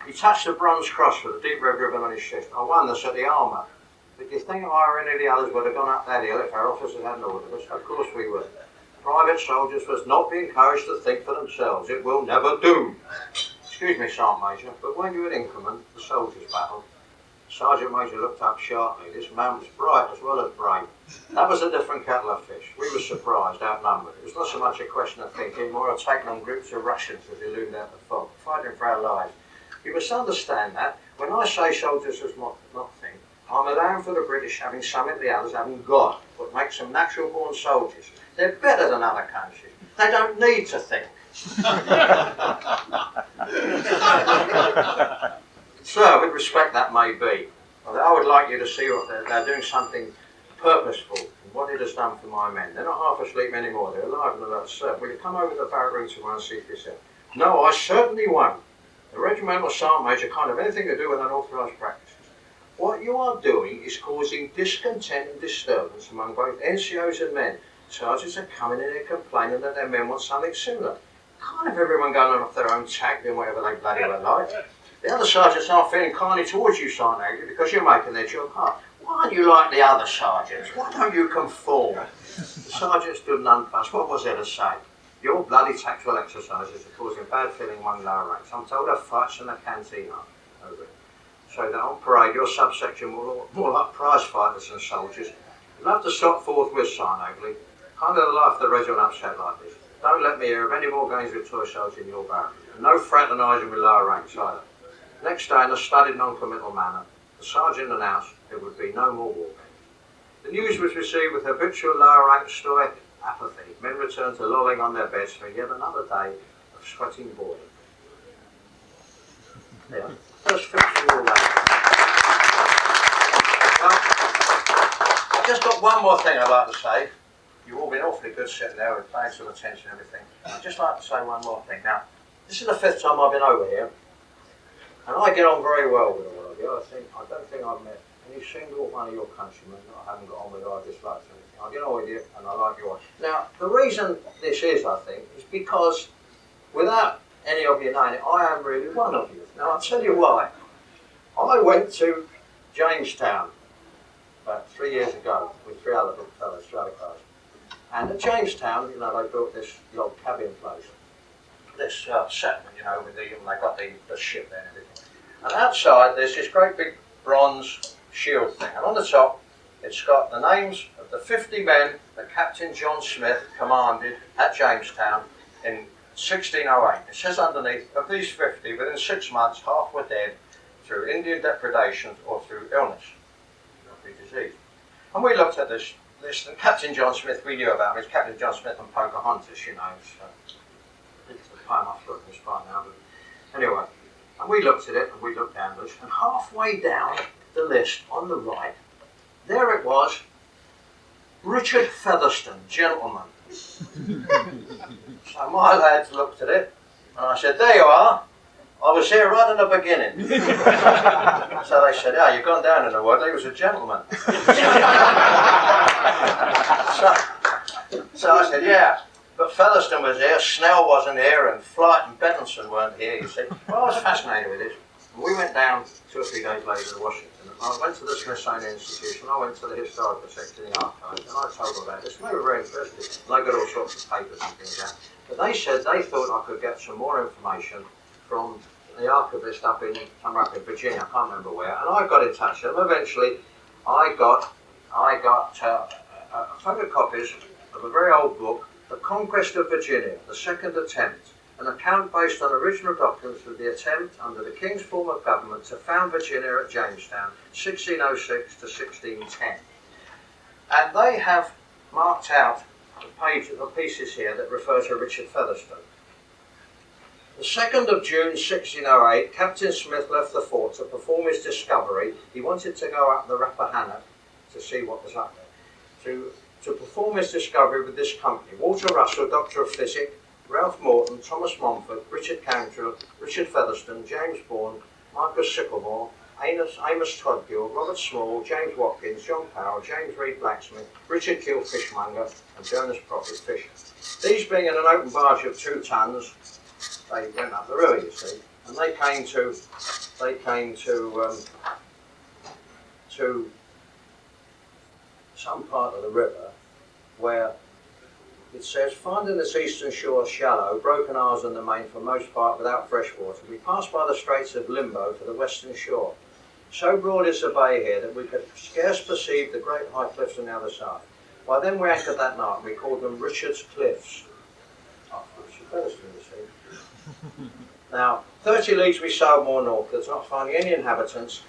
He touched the bronze cross with a deep red ribbon on his chest. I wonder, said the armour. But do you think I or any of the others would have gone up that hill if our officers hadn't ordered us? Of course we would. Private soldiers must not be encouraged to think for themselves. It will never do. Excuse me, Sergeant Major, but when you were in command, the soldiers battled. Sergeant Major looked up sharply. This man was bright as well as brave. That was a different kettle of fish. We were surprised, outnumbered. It was not so much a question of thinking, more of taking on groups of Russians as they loomed out the fog, fighting for our lives. You must understand that, when I say soldiers as not think, I'm allowing for the British having something the others haven't got, what makes them natural-born soldiers. They're better than other countries. They don't need to think. Sir, with respect that may be, but I would like you to see what they're doing something purposeful in what it has done for my men. They're not half asleep anymore, they're alive and alert. Sir, will you come over to the barrack room tomorrow and see for yourself? No, I certainly won't. The regimental sergeant major can't have anything to do with unauthorised practices. What you are doing is causing discontent and disturbance among both NCOs and men. Sergeants are coming in here complaining that their men want something similar. Can't have everyone going on off their own tack doing whatever they bloody well like. The other sergeants aren't feeling kindly towards you, Sergeant Oakley, because you're making their job hard. Why aren't you like the other sergeants? Why don't you conform? The sergeant stood nonplussed. What was there to say? Your bloody tactical exercises are causing bad feeling among lower ranks. I'm told of fights in the canteen are over it. So that on parade, your subsection more like prize fighters than soldiers. You'll have to stop forthwith, Sergeant Oakley. Can't let the life of the regiment upset like this. Don't let me hear of any more games with toy soldiers in your barrack. And no fraternising with lower ranks either. Next day, in a studied non-committal manner, the sergeant announced there would be no more war games. The news was received with habitual lower rank stoic apathy. Men returned to lolling on their beds for yet another day of sweating boredom. Yeah, first fictional day. Well, I've just got one more thing I'd like to say. You've all been awfully good sitting there with bags of attention and everything. I'd just like to say one more thing. Now, this is the 5th time I've been over here, and I get on very well with all of you. I don't think I've met any single one of your countrymen that I haven't got on with or I dislike anything. I get on with you and I like you all. Now, the reason this is, I think, is because without any of you knowing it, I am really one of you. Now, I'll tell you why. I went to Jamestown about 3 years ago with 3 other big fellows, 3 other guys. And at Jamestown, you know, they built this log cabin place, this settlement, you know, with they got the ship there and everything. And outside, there's this great big bronze shield thing. And on the top, it's got the names of the 50 men that Captain John Smith commanded at Jamestown in 1608. It says underneath, of these 50, within 6 months, half were dead through Indian depredations or through illness, not through disease. And we looked at this list, and Captain John Smith, we knew about him. It's Captain John Smith and Pocahontas, you know. It's the poem I've forgotten this part now. But anyway, and we looked at it, and we looked down this, and halfway down the list on the right, there it was, Richard Featherstone, gentleman. So my lads looked at it, and I said, there you are. I was here right in the beginning. So they said, you've gone down in the world. He was a gentleman. so I said, yeah. But Featherstone was here, Snell wasn't here, and Flight and Bentonson weren't here, you see. Well, I was fascinated with it. And we went down 2 or 3 days later to Washington. I went to the Smithsonian Institution, I went to the historical section of the archives, and I told them about this. And they were very interested. And I got all sorts of papers and things out. But they said they thought I could get some more information from the archivist up in Virginia, I can't remember where, and I got in touch with them. Eventually, I got photocopies of a very old book, The Conquest of Virginia, The Second Attempt, an account based on original documents of the attempt under the King's form of government to found Virginia at Jamestown, 1606 to 1610. And they have marked out the pieces here that refer to Richard Featherstone. The 2nd of June 1608, Captain Smith left the fort to perform his discovery. He wanted to go up the Rappahannock to see what was up there. To perform his discovery with this company, Walter Russell, Doctor of Physic, Ralph Morton, Thomas Montfort, Richard Cantrell, Richard Featherstone, James Bourne, Marcus Sycamore, Amos Todgill, Robert Small, James Watkins, John Powell, James Reed Blacksmith, Richard Keel Fishmonger, and Jonas Prophet Fisher. These being in an open barge of 2 tons, they went up the river, you see, and they came to some part of the river where it says, finding this eastern shore shallow, broken isles in the main for most part without fresh water, we passed by the Straits of Limbo to the western shore. So broad is the bay here that we could scarce perceive the great high cliffs on the other side. By then we anchored that night, and we called them Richard's Cliffs. After Richard Featherstone, you see. Now, 30 leagues we sailed more northwards, not finding any inhabitants,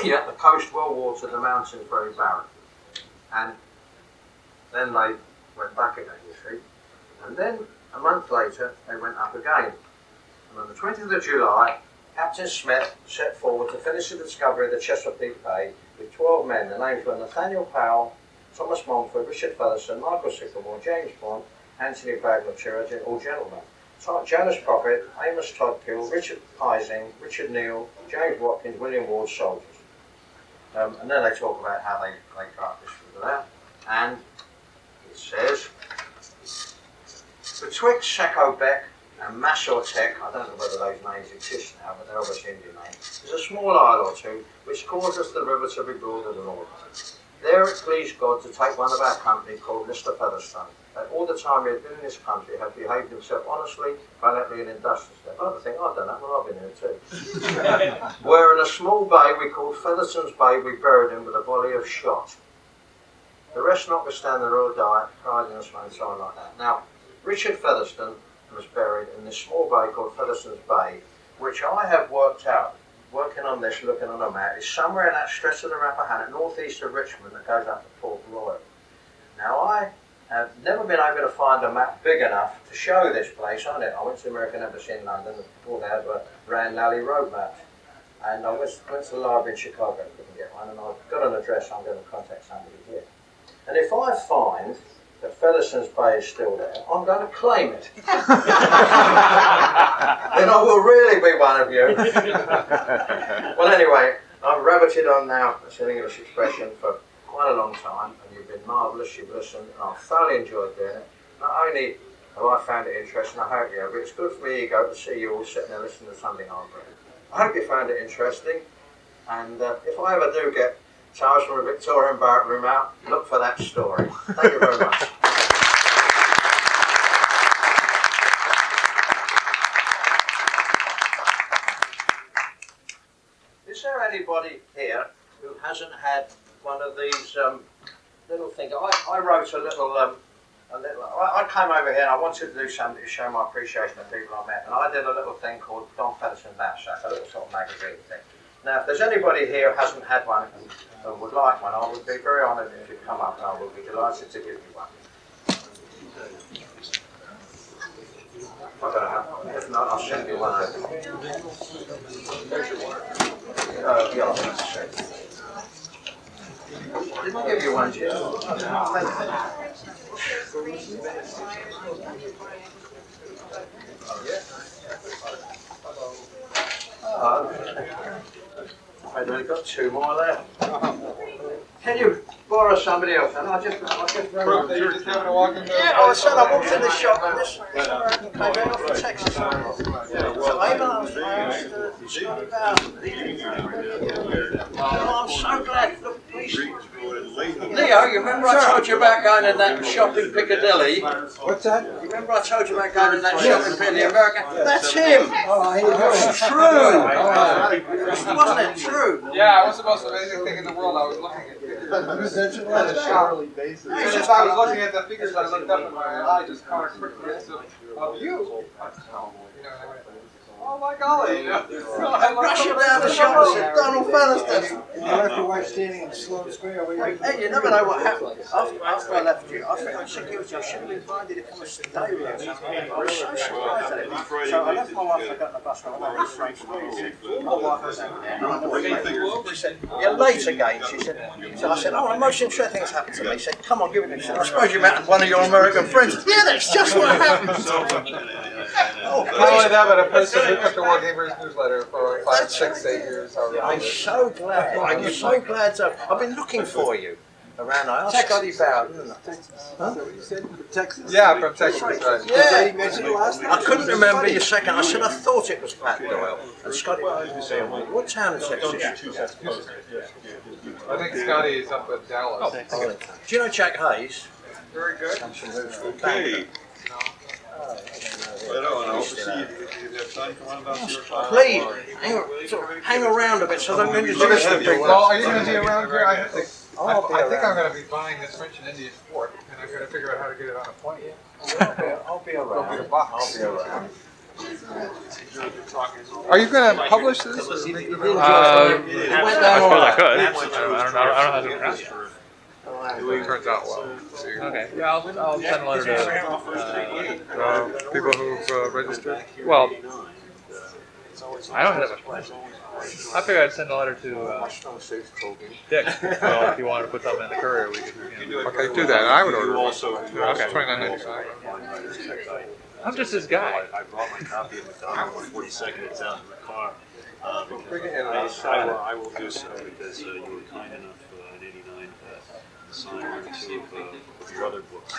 yet the coast well watered, the mountains very barren. And then they went back again, you see. And then, a month later, they went up again. And on the 20th of July, Captain Smith set forward to finish the discovery of the Chesapeake Bay with 12 men. The names were Nathaniel Powell, Thomas Montfort, Richard Featherstone, Michael Sycamore, James Bond, Anthony Bagler, all gentlemen. Jonas Prophet, Amos Todgill, Richard Pising, Richard Neal, James Watkins, William Ward, soldiers. And then they talk about how they got this from there. And it says, betwixt Sacobec and Massautec, I don't know whether those names exist now, but they're obviously Indian names, is a small isle or two which causes the river to be broader than all. There it pleased God to take one of our company called Mr. Featherstone, that all the time he had been in this country had behaved himself honestly, valiantly and industriously. I think I've done that when I've been here too. Where in a small bay we called Featherstone's Bay, we buried him with a volley of shot. The rest notwithstanding the royal diet, cried in a smoke, and so on like that. Now, Richard Featherstone was buried in this small bay called Featherstone's Bay, which I have worked out, working on this, looking on a map, is somewhere in that stretch of the Rappahannock, northeast of Richmond, that goes up to Port Royal. Now, I I've never been able to find a map big enough to show this place on it. I went to the American Embassy in London and pulled out a Rand Lally Road map. And I went to the library in Chicago, couldn't get one, and I've got an address, I'm going to contact somebody here. And if I find that Featherstone's Bay is still there, I'm going to claim it. Then I will really be one of you. Well, anyway, I've rabbited on now, that's an English expression, for quite a long time, and you've been marvellous, you've listened, and I've thoroughly enjoyed doing it. Not only have I found it interesting, I hope you have, but it's good for me ego to see you all sitting there listening to something I've read. I hope you found it interesting, and if I ever do get Tales from a Victorian Barrack Room out, look for that story. Thank you very much. Is there anybody here who hasn't had one of these little things? I wrote a little, I came over here and I wanted to do something to show my appreciation of people I met, and I did a little thing called Don Featherstone Knapsack, a little sort of magazine thing. Now, if there's anybody here who hasn't had one and would like one, I would be very honoured if you'd come up, and I would be delighted to give you one. If not, I'll send you one over. Yeah, didn't I give you one, Jim? I've only got two more left. Can you borrow somebody else? And I just ran Yeah, I said I walked in the shop and this American came in off from Texas. So I asked Scotty Bowden. Oh, I'm so glad. Look, please. Leo, you remember I told you about going in that shop in Piccadilly? What's that? You remember I told you about going in that shop in Piccadilly, American? That's him! Oh, It's true! Wasn't it true? Yeah, it was the most amazing thing in the world. I was looking at figures in the shop. As I was looking at the figures, I looked up and my eye just caught a quick glimpse of you. Oh my golly! I rushed down the shop and said, Donald Featherstone. You left your wife standing in the Sloane Square. Hey, you never know what happened. After I left you, I think I should have invited to come and stay with you or something. I was so surprised at it. So I left my wife, I got on the bus, and I went to Frank Street. My wife was out there. She said, you're late again. She said, so I said, oh, the most interesting thing has happened to me. She said, come on, give it to me. She said, I suppose you met one of your American friends. Yeah, that's just what happened. Not only that, but a person who took the War Gamers newsletter for 5, 6, 8 years. I'm so glad. I'm so glad. I've been looking for you around. I asked Scotty Bowden. Huh? You said from Texas? Yeah, from Texas, right. Yeah. I I couldn't remember your second. I said I thought it was Pat Doyle. And Scotty Bowden was saying, what town in Texas? I think Scotty is up in Dallas. Do you know Jack Hayes? Very good. Okay. Right on. I'll see if you have time to come on about your Please, hang around a bit so I don't introduce the people. Well, are you going to be around here? I think I'm going to be buying this French and Indian fort, and I'm going to figure out how to get it on a plane. I'll be around. It'll be a box. I'll be around. Are you going to publish this? I suppose I could. I don't know how to do that. It turns out well. Okay. Yeah, I'll send a letter to People who've registered. well, I don't have much plans. I figured I'd send a letter to Dick. Well, if you wanted to put something in the courier, we could. Okay, do that. I would order one. Okay. $29.95. I'm just this guy. I brought my copy of McDonald for 42nd. It's out in the car. Bring it in. I will do so because you were kind enough in '89 to sign one or two of your other books. I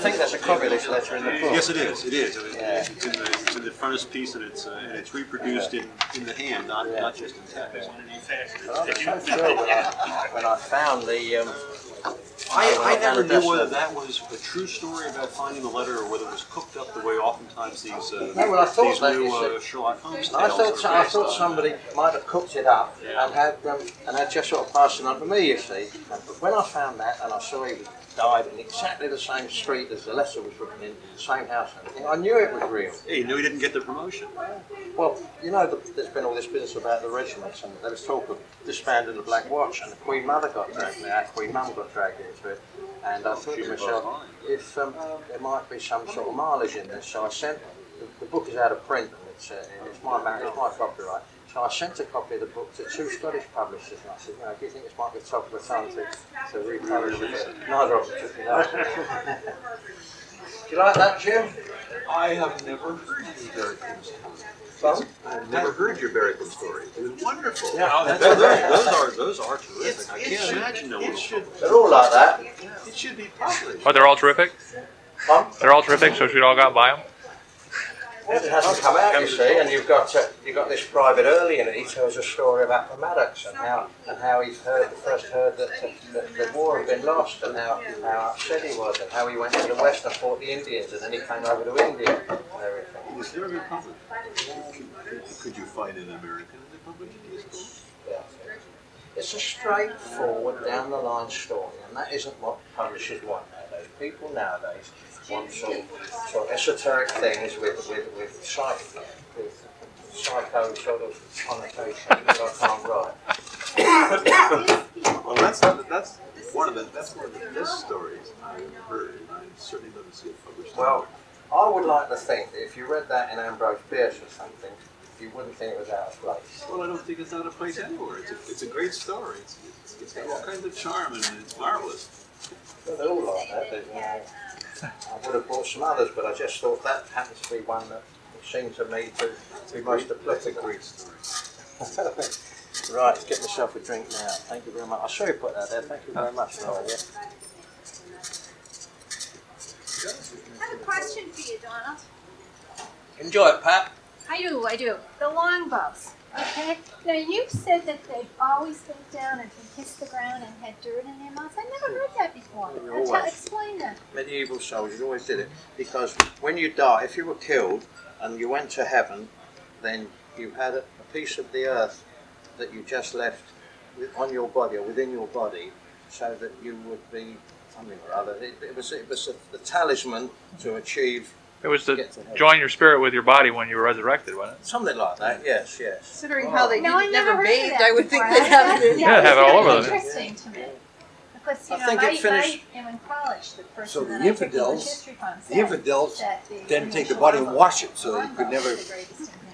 think there's a copy of this letter in the book. Yes, it is. It is. It's in the frontispiece, and it's reproduced in the hand, not just in text. I was so thrilled when I found the. I never knew whether that was a true story about finding the letter, or whether it was cooked up the way oftentimes these new Sherlock Holmes tales. I thought somebody might have cooked it up and had just sort of passed it on to me. You see, but when I found that and I saw he died in exactly the same street as the letter was written in, the same house and everything, I knew it was real. Hey, you knew he didn't get the promotion. Well, you know, there's been all this business about the regiments, and there was talk of disbanding the Black Watch, and the Queen Mother got dragged out, Queen Mum got dragged into it. And I thought to myself, if there might be some sort of mileage in this, so I sent. The book is out of print, and it's my copyright. So I sent a copy of the book to 2 Scottish publishers, and I said, do you think this might be top of the tongue to republish it? Neither of them took it up. Do you like that, Jim? I have never heard your Barricade Well, I've never heard your Barricade story. It was wonderful. Yeah, those are terrific. I can't imagine no one. they're all like that. It should be published. Oh, they're all terrific? They're all terrific, so should all go out and buy them? Well, it hasn't come out, you see, and you've got this Private Early in it. He tells a story about the Maddox and how he first heard that the war had been lost, and how upset he was, and how he went to the west and fought the Indians, and then he came over to India and everything. It's never been published. Could you find an American in the publication? Yeah. It's a straightforward, down the line story, and that isn't what publishers want nowadays. People nowadays want sort of esoteric things with psycho sort of connotations that I can't write. Well, that's one of the best stories I've heard. I certainly doesn't see it published. Well, I would like to think that if you read that in Ambrose Bierce or something, you wouldn't think it was out of place. Well, I don't think it's out of place anywhere. It's a great story. It's got all kinds of charm and it's marvelous. Well, they're all like that. I would have bought some others, but I just thought that happens to be one that seemed to me to be most applicable. Great story. Right, let's get myself a drink now. Thank you very much. I saw you put that there. Thank you very much, Laura. I have a question for you, Donald. Enjoy it, Pat. I do. The longbows. Okay. Now you said that they've always bent down and kissed the ground and had dirt in their mouths. I never heard that before. Explain that. Medieval soldiers always did it because when you die, if you were killed and you went to heaven, then you had a piece of the earth that you just left on your body or within your body, so that you would be something or other. It was the talisman to achieve. It was to join your spirit with your body when you were resurrected, wasn't it? Something like that. Yes. Considering how they No, I never heard bathed, that I would think before. they'd have it. Yeah, have it all over them. Interesting to me. Because, I think it finished. I am in college. The person So the that I took English infidels- history from The said infidels that then take the body and wash it, so you could never.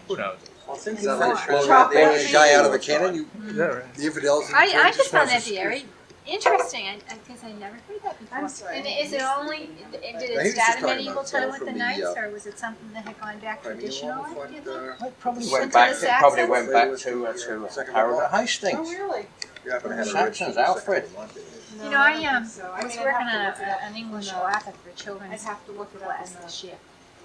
Who knows? I think Is that like it blowing finished. a guy out of a cannon? Is that right? The infidels. I just found that very interesting because I never heard that before. I'm sorry. And is it only, did he it was start just in talking medieval about time with from the the, knights, or was it something that had gone back traditionally? Do you think? It probably Since went the back. It probably Saxons? went back to Harold at Hastings. Oh, really? Saxons, Alfred. You know, I I was working on an English author for I'd children's have to look it up class in this year.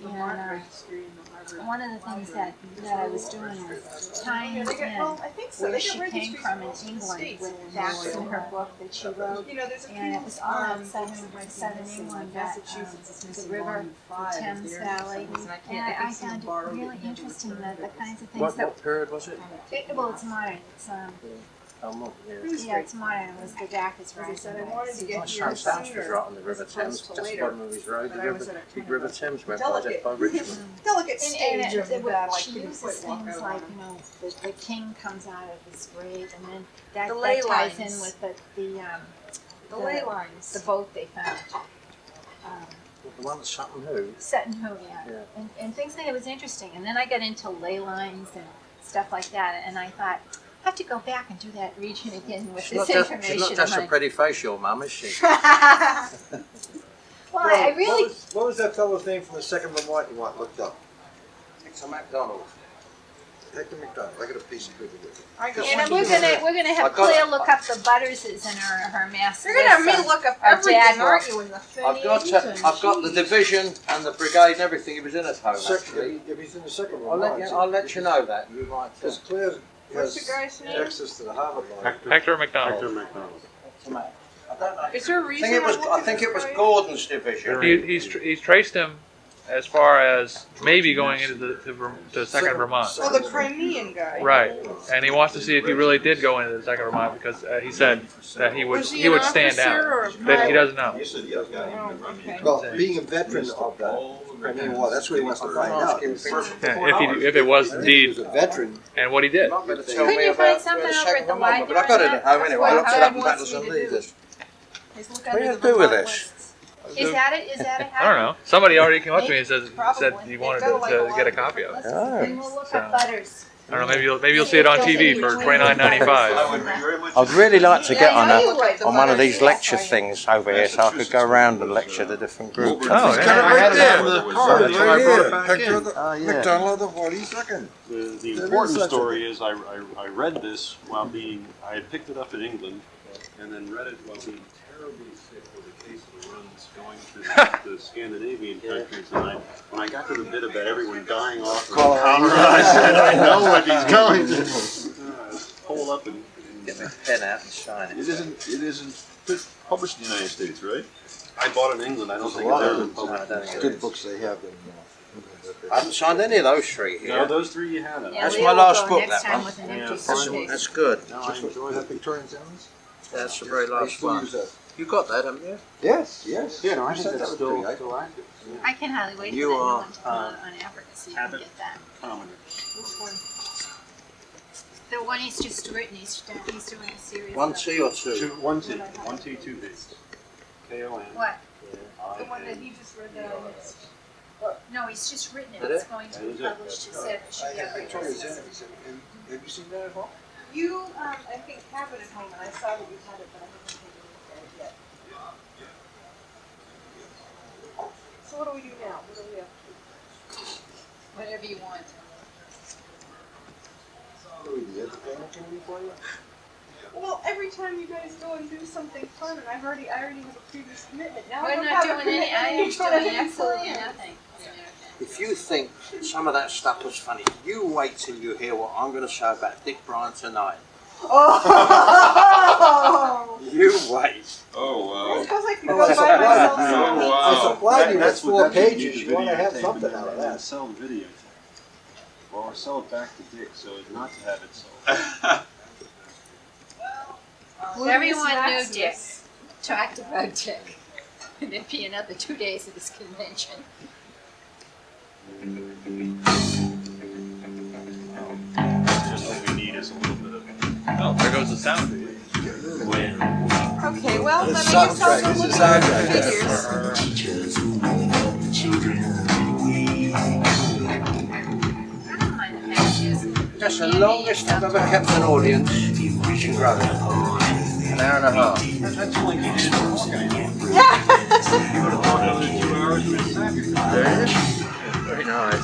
the And registry and the library. one of the things that I was doing was tying in Well, I think so. where They she get came registries from in all the England states. with facts in her book that she wrote. You know, there's a few. And it was all that southern England, that, Massachusetts is the missing river, volume 5 the Thames there. Valley. And I And I think found someone it borrowed really it. interesting that the kinds of things What that, period was it? well, it's modern. It's, yeah, it's modern. It was the darkest As I right. said, I wanted to My get son's here house was sooner. right on the River as opposed Thames, to just later. by Movie's Road. But I was at a Big kind River of Thames went by just by Richmond. delicate And stage of that. she uses things like, you know, the king comes out of his grave, and then that, The ley that ties lines. in with The ley lines. the boat they found. The one that's Sutton Hoo. Sutton Hoo, yeah. Yeah. And things like it was interesting. And then I got into ley lines and stuff like that, and I thought, I have to go back and do that region again with this information. She's not just a pretty face, your mum, is she? Well, I really. What was that fellow's name from the second Vermont you want looked up? It's a MacDonald. Hector McDonald. I got a piece of paper with it. I got And one. we're gonna have I got- Claire look up the Butterses and her mass. You're gonna have me look up our everything, dad aren't will. you? In the I've got the division and the brigade and everything. He was in at home actually. If he's in the second I'll let Vermont. you. I'll let you know that. You might. Because Claire What's has the guy's name? access to the Harvard line. Hector McDonald. I don't know. Is there a I reason? think it was. I'm I looking think this it was way? Gordon's division. He's traced him as far as maybe going into the second Vermont. Oh, the Crimean guy. Right, and he wants to see if he really did go into the second Vermont because he said that he would Was he an would stand officer or out. a That he doesn't know. Oh, okay. Well, being a veteran of the Crimean War, that's what he wants to find out. Yeah, if it was He indeed was a veteran. and what he did. Not going to tell Couldn't me you find about something the over second at the Vermont, but I got it at library? home anyway. I looked it up in Howard Battles wants and me to do Leaders. Just look What are you under gonna the do with white this? lists. Is that it? Is that it? I don't know. Somebody already came up to me and said Probably. he wanted They've got, like, a to lot get a of copy of it. different lists. And we'll look up Butters. I don't know. Maybe you'll see it on TV for $29.95. I'd really like to get on Yeah, you would. on one of these lecture things over here, so I could go around and lecture the different groups. Oh, It's yeah. got it I had right it there. out of the car, That's why I brought it back Picture in. of the McDonald of 42nd. The There important is such a story thing. is I read this while I had picked it up in England and then read it while being terribly sick with a case of the runs going to the Scandinavian countries. And when I got to the bit about everyone dying off of cholera, I said, I know what he's going to pull up and Get my pen out and shine It isn't published in the United States, right? I bought it in England. I don't think it's ever been published. Good books they have in I haven't signed any of those three No, here. those three you haven't. Yeah, That's Leo my will last go book, next that time one. with an Yeah, empty fine. suitcase. That's good. No, I enjoyed it. Victorian sounds? That's the very last one. You got that, haven't you? Yes, yes. Yeah, no, I You think said that's that was pretty still active. I can hardly wait You for that new are, one to come out on Africa so you can Habit. get that. Comedy. The one he's just written, he's doing a series. One of- T or two? One T, 2 B. KON. What? The one that you just read that I missed. No, he's just written it. Did It's it? going to That be is it. published. He said it should be out by Christmas. Have you seen that at all? You, I think, have it at home, and I saw that you had it, but I haven't taken a look at it yet. So what do we do now? What do we have to do? Whatever you want. Well, every time you guys go and do something fun, and I already have a previous commitment. Now I We're don't not have a doing any, commitment. I and am you're trying to doing have absolutely fun. nothing. If you think some of that stuff was funny, you wait till you hear what I'm going to say about Dick Bryan tonight. Oh! You wait. Oh, Because I could Oh, go that's buy a myself wow. some Oh, pizza. wow. I supplied you with That's what- 4 that's what you pages. need You want to have videotape something and out of then that. Sell the video. Or sell it back to Dick so as not to have it sold. Everyone knew Maximus. Dick. Talked about Dick. And it'd be another 2 days of this convention. Just what we need is a little bit of Oh, there goes the sound. Okay, well, then I It's a guess I'll soundtrack. go It's a look at the soundtrack. figures. I don't mind the packages. That's the longest I've ever kept an audience in growing. An hour and a half. That's only you didn't talk anymore. You would have talked another 2 hours with Saturday. Very nice.